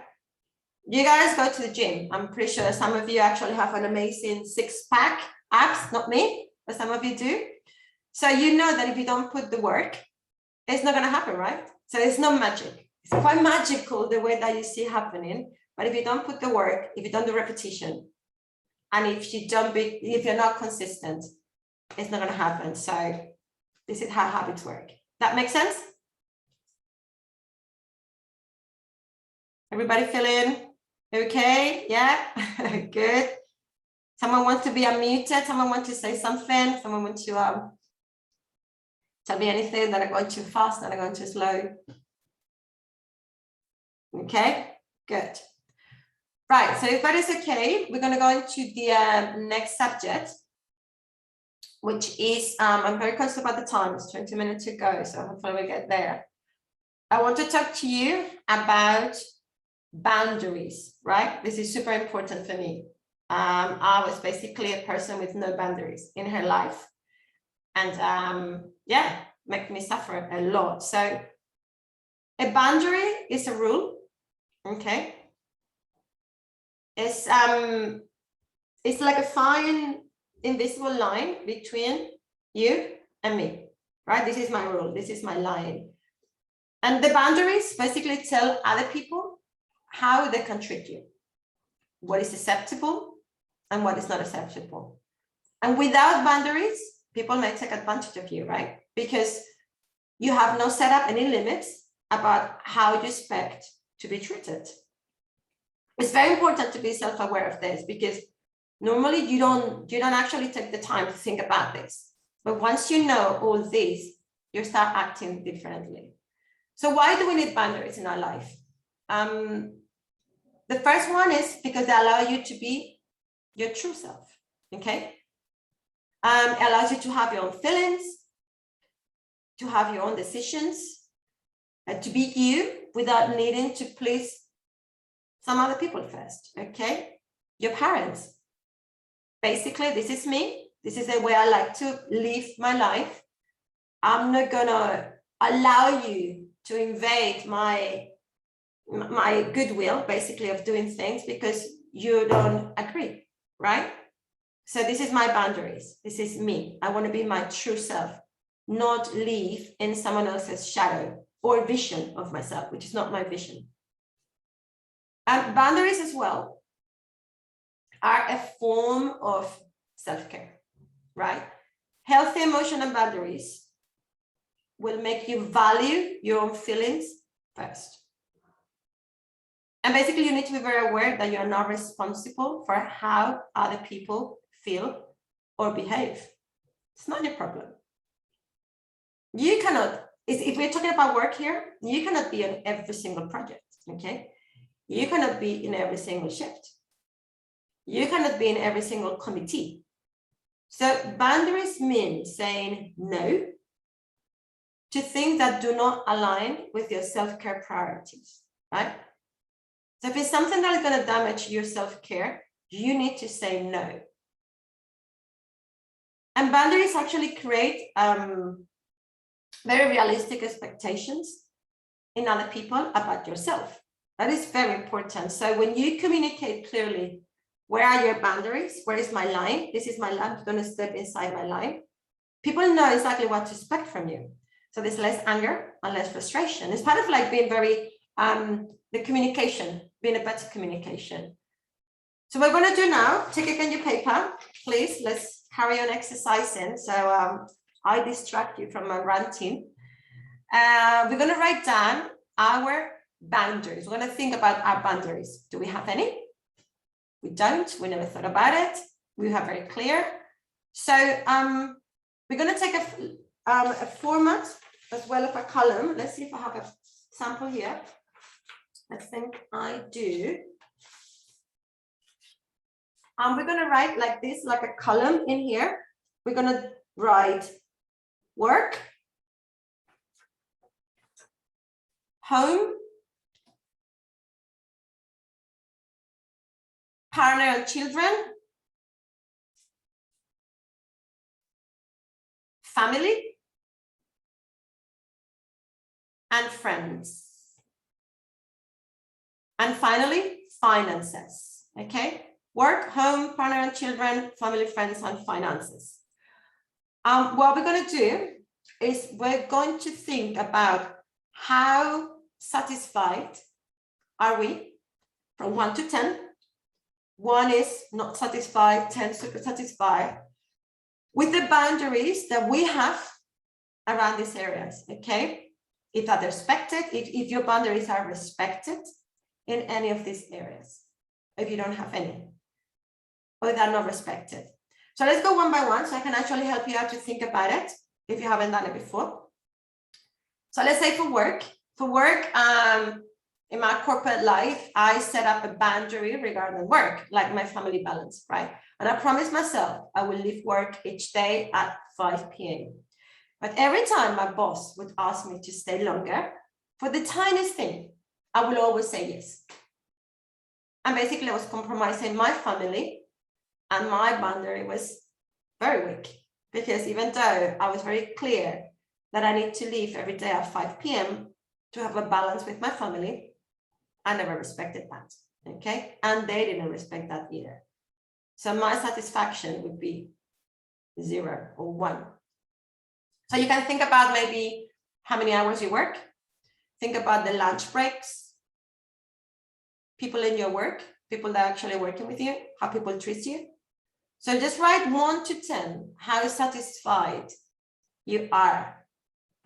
You guys go to the gym. I'm pretty sure some of you actually have an amazing six-pack abs, not me, but some of you do. So you know that if you don't put the work, it's not going to happen, right? So it's not magic. It's quite magical the way that you see happening. But if you don't put the work, if you don't do repetition, and if you're not consistent, it's not going to happen. So this is how habits work. That makes sense? Everybody feeling okay? Yeah, good. Someone wants to be unmuted. Someone wants to say something. Someone wants to tell me anything that I'm going too fast, that I'm going too slow. Okay, good. Right, so if that is okay, we're going to go into the next subject, which is, I'm very conscious about the time, it's 20 minutes to go, so hopefully we get there. I want to talk to you about boundaries, right? This is super important for me. I was basically a person with no boundaries in her life. And yeah, make me suffer a lot. So a boundary is a rule, okay? It's like a fine invisible line between you and me, right? This is my rule, this is my line. And the boundaries basically tell other people how they can treat you, what is acceptable and what is not acceptable. And without boundaries, people may take advantage of you, right? Because you have no set up any limits about how you expect to be treated. It's very important to be self-aware of this, because normally you don't actually take the time to think about this. But once you know all this, you start acting differently. So why do we need boundaries in our life? The first one is because they allow you to be your true self, okay? It allows you to have your own feelings, to have your own decisions, to be you without needing to please some other people first, okay? Your parents. Basically, this is me. This is the way I like to live my life. I'm not gonna allow you to invade my goodwill, basically, of doing things because you don't agree, right? So this is my boundaries. This is me. I want to be my true self, not live in someone else's shadow or vision of myself, which is not my vision. And boundaries as well are a form of self-care, right? Healthy emotional boundaries will make you value your own feelings first. And basically, you need to be very aware that you're not responsible for how other people feel or behave. It's not your problem. You cannot, if we're talking about work here, you cannot be on every single project, okay? You cannot be in every single shift. You cannot be in every single committee. So boundaries mean saying no to things that do not align with your self-care priorities, right? So if it's something that is going to damage your self-care, you need to say no. And boundaries actually create very realistic expectations in other people about yourself. That is very important. So when you communicate clearly, where are your boundaries? Where is my line? This is my line. I'm going to step inside my line. People know exactly what to expect from you. So there's less anger and less frustration. It's part of like being very, the communication, being a better communication. So what we're going to do now, take again your paper, please. Let's carry on exercising. So I distract you from my ranting. We're going to write down our boundaries. We're going to think about our boundaries. Do we have any? We don't. We never thought about it. We have very clear. So we're going to take a format as well of a column. Let's see if I have a sample here. I think I do. We're going to write like this, like a column in here. We're going to write work, home, partner and children, family, and friends. And finally, finances, okay? Work, home, partner and children, family, friends, and finances. What we're going to do is we're going to think about how satisfied are we from 1 to 10. 1 is not satisfied, 10 super satisfied, with the boundaries that we have around these areas, okay? If they're respected, if your boundaries are respected in any of these areas, if you don't have any, or they're not respected. So let's go one by one so I can actually help you out to think about it if you haven't done it before. So let's say for work, in my corporate life, I set up a boundary regarding work, like my family balance, right? And I promised myself I will leave work each day at 5 p.m. But every time my boss would ask me to stay longer, for the tiniest thing, I will always say yes. And basically I was compromising my family, and my boundary was very weak, because even though I was very clear that I need to leave every day at 5 p.m. to have a balance with my family, I never respected that, okay? And they didn't respect that either. So my satisfaction would be 0 or 1. So you can think about maybe how many hours you work. Think about the lunch breaks, people in your work, people that are actually working with you, how people treat you. So just write 1 to 10, how satisfied you are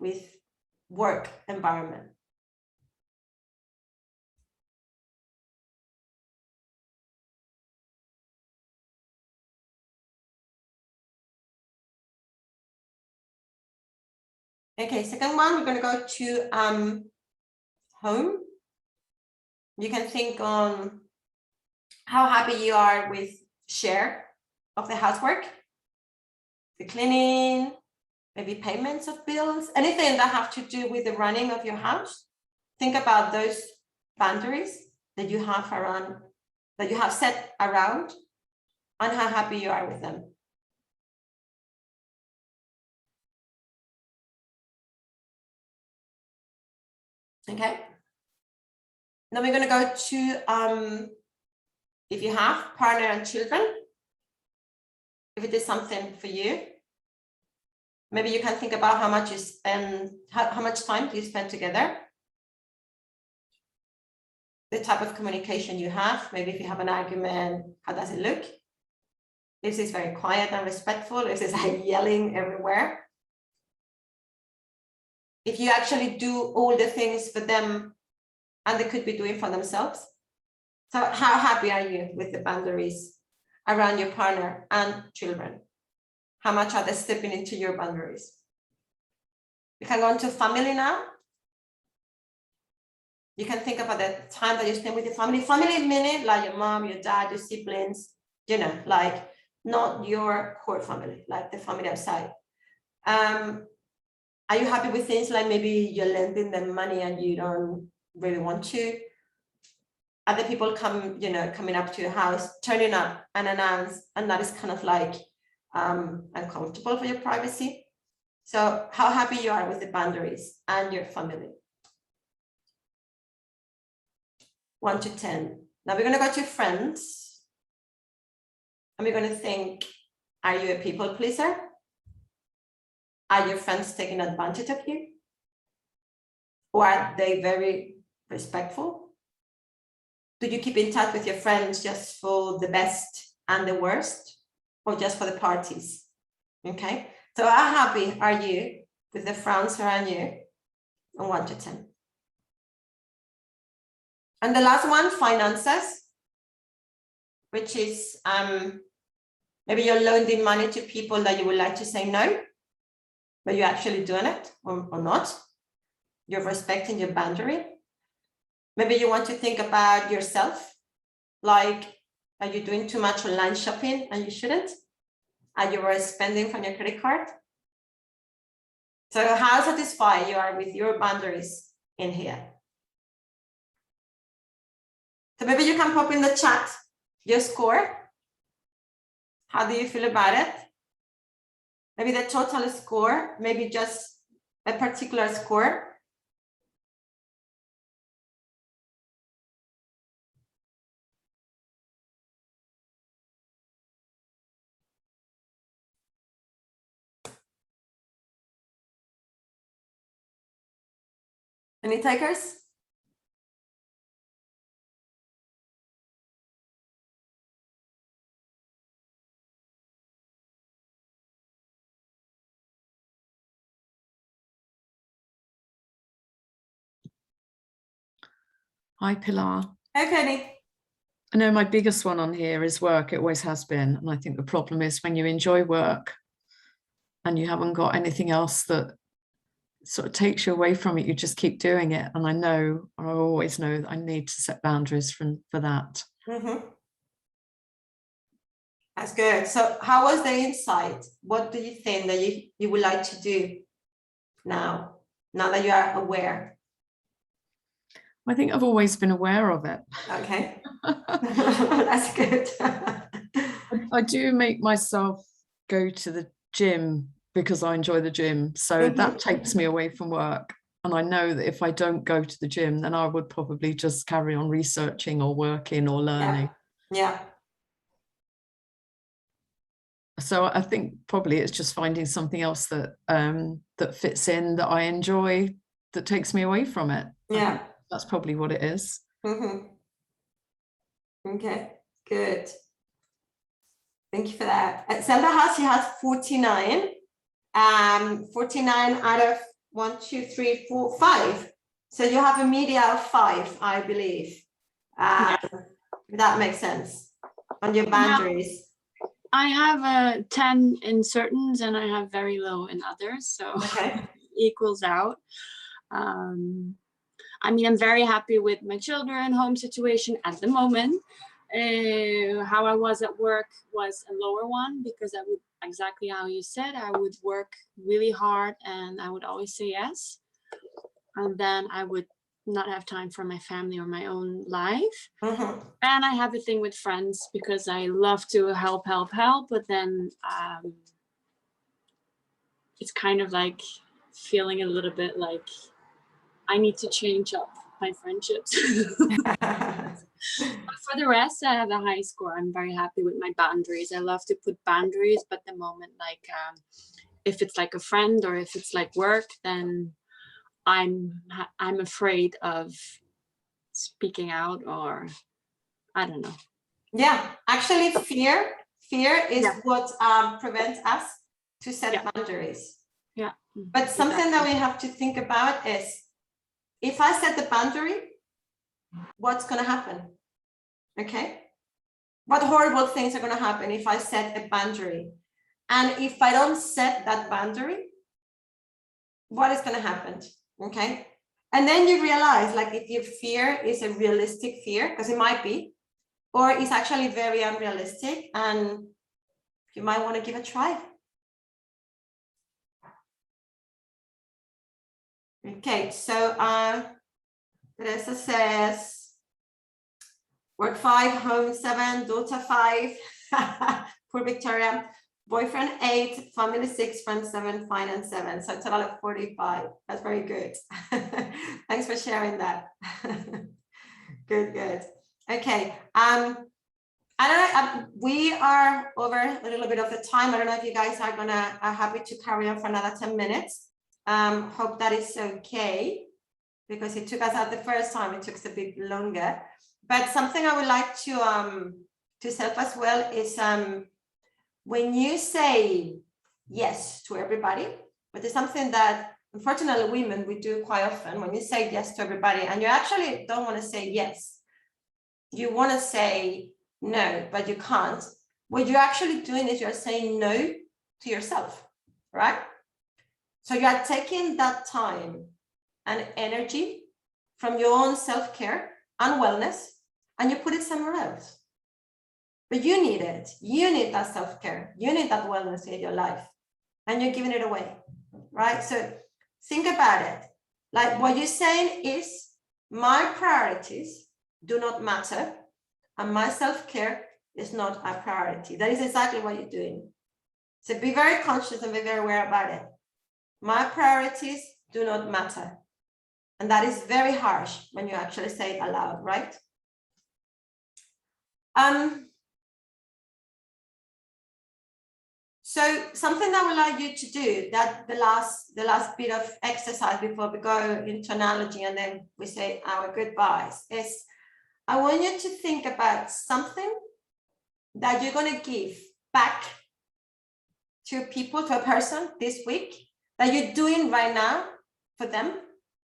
with work environment. Okay, second one, we're going to go to home. You can think on how happy you are with share of the housework, the cleaning, maybe payments of bills, anything that have to do with the running of your house. Think about those boundaries that you have around, that you have set around, and how happy you are with them. Okay. Now we're going to go to, if you have partner and children, if it is something for you, maybe you can think about how much you spend, how much time do you spend together, the type of communication you have. Maybe if you have an argument, how does it look? Is this very quiet and respectful? Is this like yelling everywhere? if you actually do all the things for them and they could be doing for themselves. So how happy are you with the boundaries around your partner and children? How much are they stepping into your boundaries? You can go into family now. You can think about the time that you spend with your family. Family meaning like your mom, your dad, your siblings, you know, like not your core family, like the family outside. Are you happy with things like maybe you're lending them money and you don't really want to? Other people coming up to your house, turning up unannounced, and that is kind of like uncomfortable for your privacy. So how happy you are with the boundaries and your family? 1 to 10. Now we're going to go to friends. And we're going to think, are you a people pleaser? Are your friends taking advantage of you? Or are they very respectful? Do you keep in touch with your friends just for the best and the worst, or just for the parties? Okay, so how happy are you with the friends around you on 1 to 10? And the last one, finances, which is maybe you're loaning money to people that you would like to say no, but you're actually doing it or not. You're respecting your boundary. Maybe you want to think about yourself, like, are you doing too much online shopping and you shouldn't? Are you spending from your credit card? So how satisfied you are with your boundaries in here? So maybe you can pop in the chat your score. How do you feel about it? Maybe the total score, maybe just a particular score. Any takers? Hi, Pilar. Hey, Penny. I know my biggest one on here is work. It always has been. And I think the problem is when you enjoy work and you haven't got anything else that sort of takes you away from it, you just keep doing it. And I always know that I need to set boundaries for that. Mm-hmm. That's good. So how was the insight? What do you think that you would like to do now that you are aware? I think I've always been aware of it. Okay. That's good. I do make myself go to the gym because I enjoy the gym. So that takes me away from work. And I know that if I don't go to the gym, then I would probably just carry on researching or working or learning. Yeah. So I think probably it's just finding something else that that fits in, that I enjoy, that takes me away from it. Yeah. That's probably what it is. Okay, good. Thank you for that. Zelda she has 49. 49 out of 1, 2, 3, 4, 5. So you have a media of 5, I believe. That makes sense on your boundaries. I have 10 in certains and I have very low in others, so Okay. equals out. I mean, I'm very happy with my children, home situation at the moment. How I was at work was a lower one because I would, exactly how you said, I would work really hard and I would always say yes. And then I would not have time for my family or my own life. And I have a thing with friends because I love to help, but then it's kind of like feeling a little bit like I need to change up my friendships. But for the rest, I have a high score. I'm very happy with my boundaries. I love to put boundaries, but the moment, like if it's like a friend or if it's like work, then I'm afraid of speaking out, or I don't know. Yeah, actually fear is what prevents us to set boundaries. Yeah. But something that we have to think about is, if I set the boundary, what's going to happen? Okay. What horrible things are going to happen if I set a boundary? And if I don't set that boundary, what is going to happen? Okay. And then you realize, like, if your fear is a realistic fear, because it might be, or it's actually very unrealistic, and you might want to give it a try. Okay, so Teresa says, work 5, home 7, daughter 5, poor Victoria, boyfriend 8, family 6, friends 7, finance 7. So total of 45. That's very good. Thanks for sharing that. Good, good. Okay. I don't know. We are over a little bit of the time. I don't know if you guys are happy to carry on for another 10 minutes. Hope that is okay, because it took us out the first time. It took us a bit longer. But something I would like to say as well is when you say yes to everybody, but it's something that unfortunately women, we do quite often. When you say yes to everybody and you actually don't want to say yes, you want to say no, but you can't. What you're actually doing is you're saying no to yourself, right? So you are taking that time and energy from your own self-care and wellness, and you put it somewhere else. But you need it. You need that self-care. You need that wellness in your life, and you're giving it away, right? So think about it. Like, what you're saying is, my priorities do not matter, and my self-care is not a priority. That is exactly what you're doing. So be very conscious and be very aware about it. My priorities do not matter. And that is very harsh when you actually say it aloud, right? So something that I would like you to do, that the last bit of exercise before we go into analogy and then we say our goodbyes, is I want you to think about something that you're going to give back to people, to a person this week, that you're doing right now for them,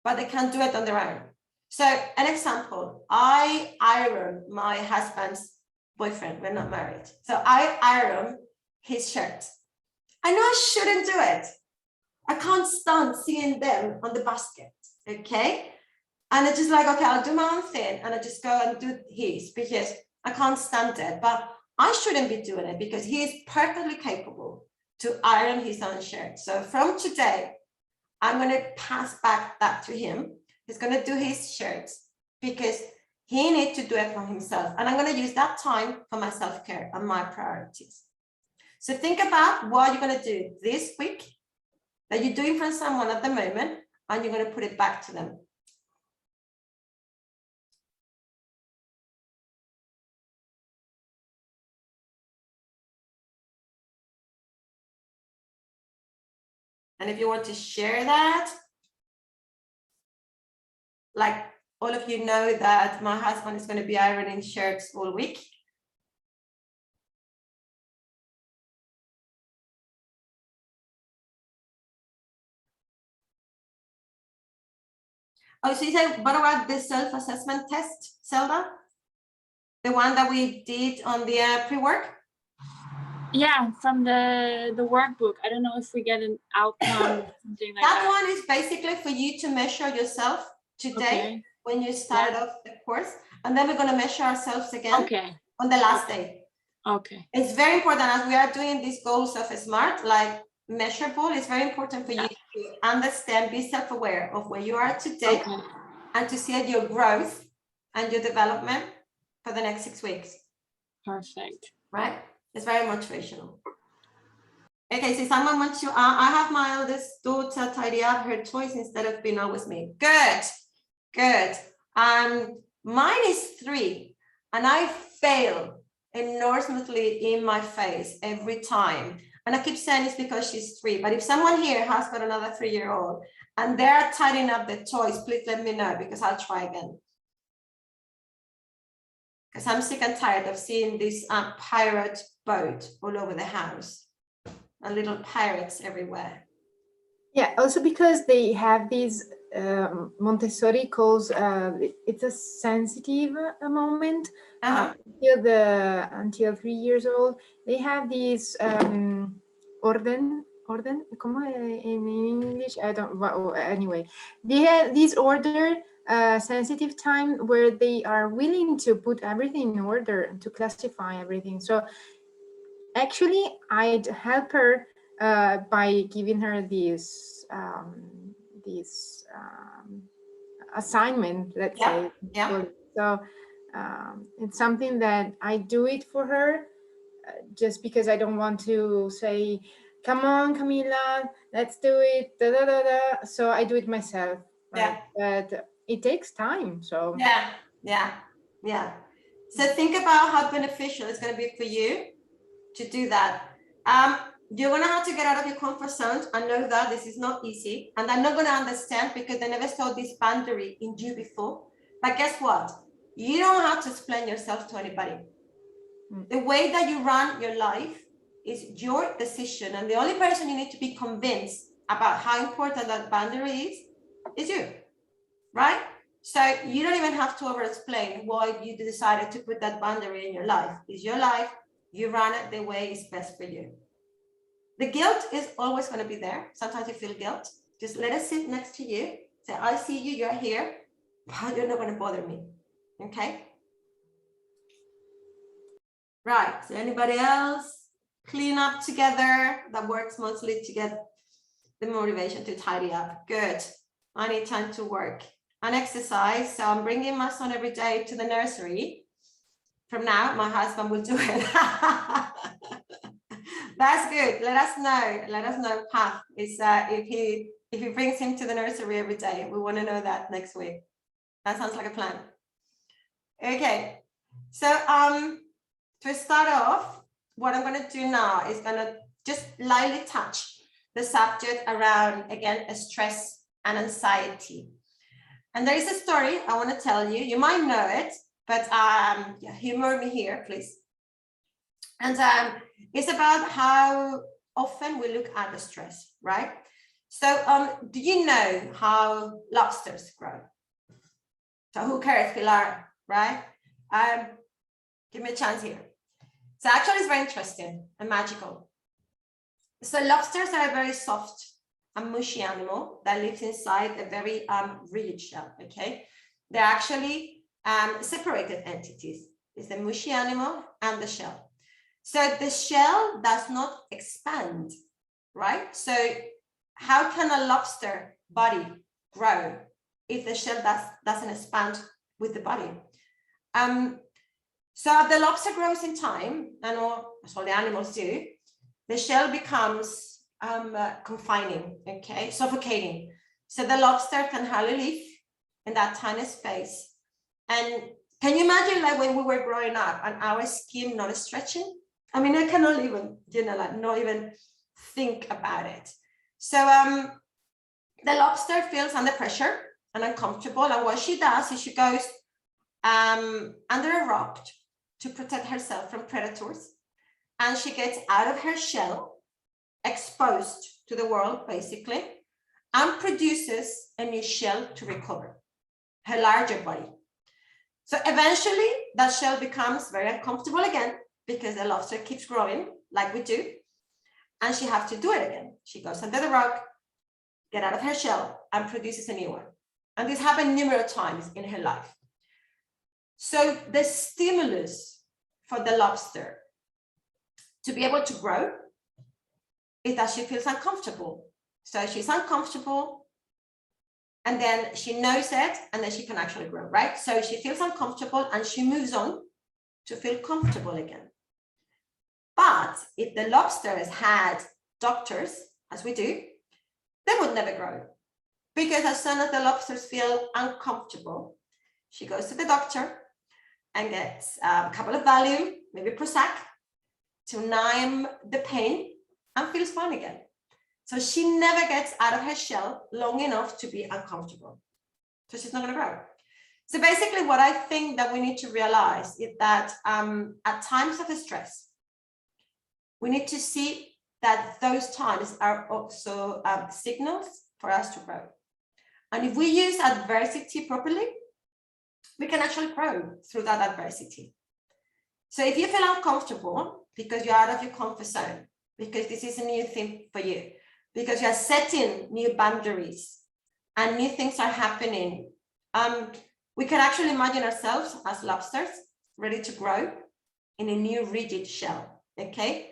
but they can't do it on their own. So an example, I iron my husband's boyfriend, we're not married. So I iron his shirt. I know I shouldn't do it. I can't stand seeing them on the basket, okay? And it's just like, okay, I'll do my own thing and I just go and do his because I can't stand it. But I shouldn't be doing it because he is perfectly capable to iron his own shirt. So from today, I'm going to pass back that to him. He's going to do his shirts because he needs to do it for himself. And I'm going to use that time for my self-care and my priorities. So think about what you're going to do this week that you're doing for someone at the moment, and you're going to put it back to them. And if you want to share that, like all of you know that my husband is going to be ironing shirts all week. Oh, so you say, what about the self-assessment test, Zelda? The one that we did on the pre-work? Yeah, from the workbook. I don't know if we get an outcome, something like that. That one is basically for you to measure yourself today when you started off the course, and then we're going to measure ourselves again on the last day. Okay. It's very important as we are doing these goals of SMART, like measurable. It's very important for you to understand, be self-aware of where you are today, and to see your growth and your development for the next 6 weeks. Perfect. Right? It's very motivational. Okay, so someone wants to, I have my eldest daughter tidy up her toys instead of being always me. Good, good. Mine is 3, and I fail enormously in my face every time. And I keep saying it's because she's 3, but if someone here has got another 3-year-old and they're tidying up the toys, please let me know because I'll try again. Because I'm sick and tired of seeing this pirate boat all over the house and little pirates everywhere. Yeah, also because they have these Montessori calls it's a sensitive moment until 3 years old. They have these orden, como in English? I don't. Well, anyway, they have this order sensitive time where they are willing to put everything in order, to classify everything. So actually, I'd help her by giving her this assignment, let's say. Yeah. So it's something that I do it for her, just because I don't want to say, "Come on, Camila, let's do it." Da, da, da, da. So I do it myself. Right? But it takes time. So Yeah. So think about how beneficial it's going to be for you to do that. You're going to have to get out of your comfort zone. I know that this is not easy, and they're not going to understand because they never saw this boundary in you before. But guess what? You don't have to explain yourself to anybody. The way that you run your life is your decision, and the only person you need to be convinced about how important that boundary is you, right? So you don't even have to over-explain why you decided to put that boundary in your life. It's your life. You run it the way is best for you. The guilt is always going to be there. Sometimes you feel guilt. Just let it sit next to you. Say, I see you, you're here, but you're not going to bother me. Okay? Right. So anybody else clean up together? That works mostly to get the motivation to tidy up. Good. I need time to work and exercise. So I'm bringing my son every day to the nursery. From now, my husband will do it. That's good. Let us know, Pat, is if he brings him to the nursery every day. We want to know that next week. That sounds like a plan. Okay. So to start off, what I'm going to do now is going to just lightly touch the subject around, again, stress and anxiety. And there is a story I want to tell you. You might know it, but humor me here, please. And it's about how often we look at the stress, right? So do you know how lobsters grow? So who cares, Pilar, right? Give me a chance here. So actually it's very interesting and magical. So lobsters are a very soft and mushy animal that lives inside a very rigid shell, okay? They're actually separated entities. It's the mushy animal and the shell. So the shell does not expand, right? So how can a lobster body grow if the shell doesn't expand with the body? So the lobster grows in time, and that's what the animals do. The shell becomes confining, okay, suffocating. So the lobster can hardly live in that tiny space. And can you imagine, like when we were growing up and our skin not stretching? I mean, I cannot even, like not even think about it. So the lobster feels under pressure and uncomfortable. And what she does is she goes under a rock to protect herself from predators. And she gets out of her shell, exposed to the world, basically, and produces a new shell to recover her larger body. So eventually that shell becomes very uncomfortable again because the lobster keeps growing like we do. And she has to do it again. She goes under the rock, get out of her shell, and produces a new one. And this happened numerous times in her life. So the stimulus for the lobster to be able to grow is that she feels uncomfortable. So she's uncomfortable, and then she knows it, and then she can actually grow, right? So she feels uncomfortable and she moves on to feel comfortable again. But if the lobsters had doctors, as we do, they would never grow. Because as soon as the lobsters feel uncomfortable, she goes to the doctor and gets a couple of Valium, maybe Prozac, to numb the pain and feels fine again. So she never gets out of her shell long enough to be uncomfortable. So she's not going to grow. So basically what I think that we need to realize is that at times of stress, we need to see that those times are also signals for us to grow. And if we use adversity properly, we can actually grow through that adversity. So if you feel uncomfortable because you're out of your comfort zone, because this is a new thing for you, because you're setting new boundaries and new things are happening, we can actually imagine ourselves as lobsters ready to grow in a new rigid shell, okay?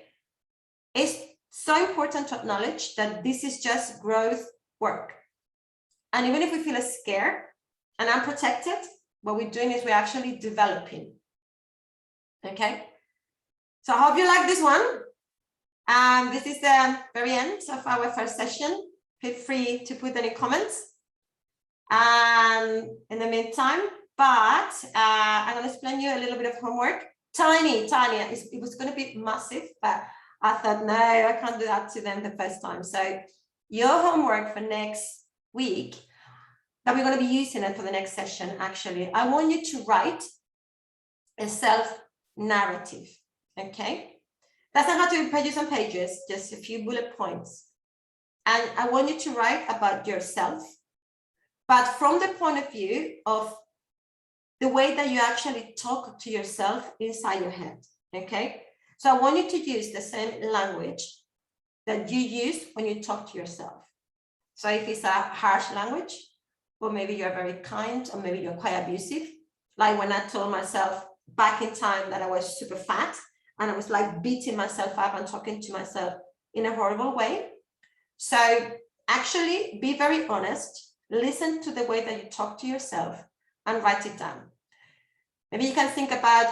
It's so important to acknowledge that this is just growth work. And even if we feel scared and unprotected, what we're doing is we're actually developing, okay? So I hope you like this one. This is the very end of our first session. Feel free to put any comments in the meantime, but I'm going to explain you a little bit of homework. Tiny, it was going to be massive, but I thought, no, I can't do that to them the first time. So your homework for next week, that we're going to be using it for the next session, actually, I want you to write a self-narrative, okay? Doesn't have to be pages and pages, just a few bullet points. And I want you to write about yourself, but from the point of view of the way that you actually talk to yourself inside your head, okay? So I want you to use the same language that you use when you talk to yourself. So if it's a harsh language, or maybe you're very kind, or maybe you're quite abusive, like when I told myself back in time that I was super fat, and I was like beating myself up and talking to myself in a horrible way. So actually be very honest, listen to the way that you talk to yourself and write it down. Maybe you can think about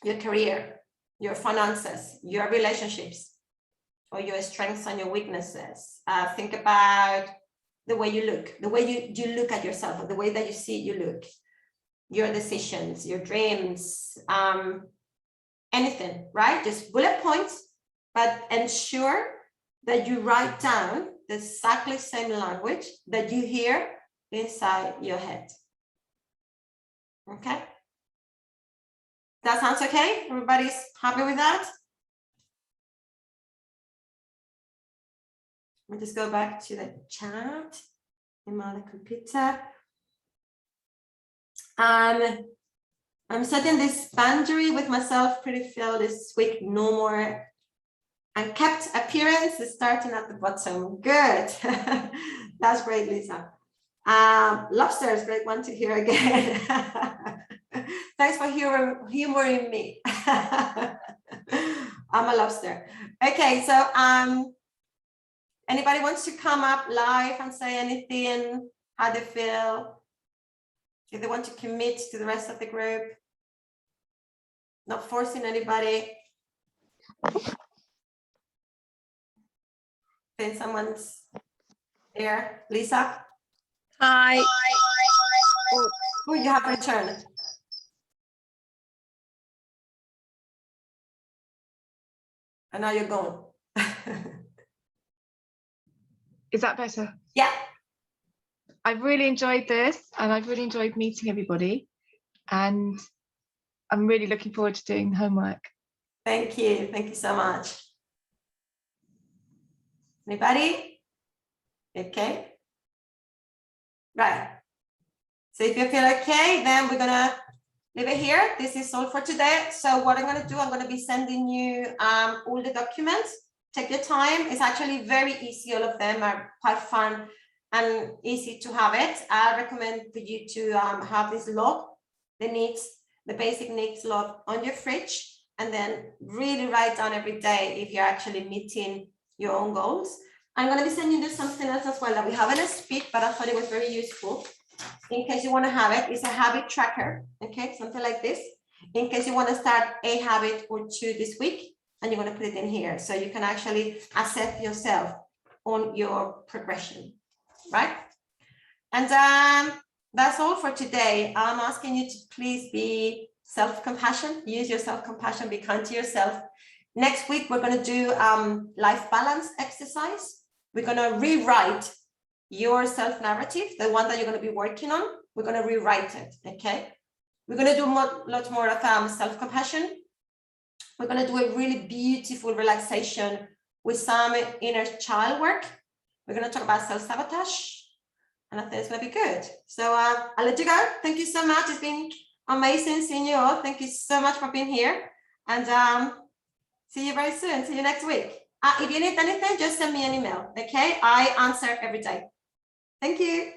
your career, your finances, your relationships, or your strengths and your weaknesses. Think about the way you look, the way you look at yourself, or the way that you see you look, your decisions, your dreams, anything, right? Just bullet points, but ensure that you write down the exactly same language that you hear inside your head. Okay? That sounds okay? Everybody's happy with that? Let me just go back to the chat in my computer. I'm setting this boundary with myself pretty feel this week, no more unkept appearance, starting at the bottom. Good. That's great, Lisa. Lobsters, great one to hear again. Thanks for humoring me. I'm a lobster. Okay, so anybody wants to come up live and say anything, how they feel, if they want to commit to the rest of the group? Not forcing anybody. Then someone's there. Lisa? Hi. Oh, you have returned. And now you're gone. Is that better? Yeah. I've really enjoyed this, and I've really enjoyed meeting everybody, and I'm really looking forward to doing the homework. Thank you. Thank you so much. Anybody? Okay. Right. So if you feel okay, then we're gonna leave it here. This is all for today. So what I'm gonna do, I'm gonna be sending you all the documents. Take your time. It's actually very easy. All of them are quite fun and easy to have it. I recommend for you to have this log, the needs, the basic needs log on your fridge, and then really write down every day if you're actually meeting your own goals. I'm going to be sending you something else as well that we haven't speak, but I thought it was very useful. In case you want to have it, it's a habit tracker, okay, something like this. In case you want to start a habit or two this week, and you're going to put it in here, so you can actually assess yourself on your progression, right? And that's all for today. I'm asking you to please be self-compassion, use your self-compassion, be kind to yourself. Next week, we're going to do life balance exercise. We're going to rewrite your self-narrative, the one that you're going to be working on. We're going to rewrite it, okay? We're going to do lots more of self-compassion. We're going to do a really beautiful relaxation with some inner child work. We're going to talk about self-sabotage, and I think it's going to be good. So I'll let you go. Thank you so much. It's been amazing seeing you all. Thank you so much for being here, and see you very soon. See you next week. If you need anything, just send me an email. Okay, I answer every day. Thank you.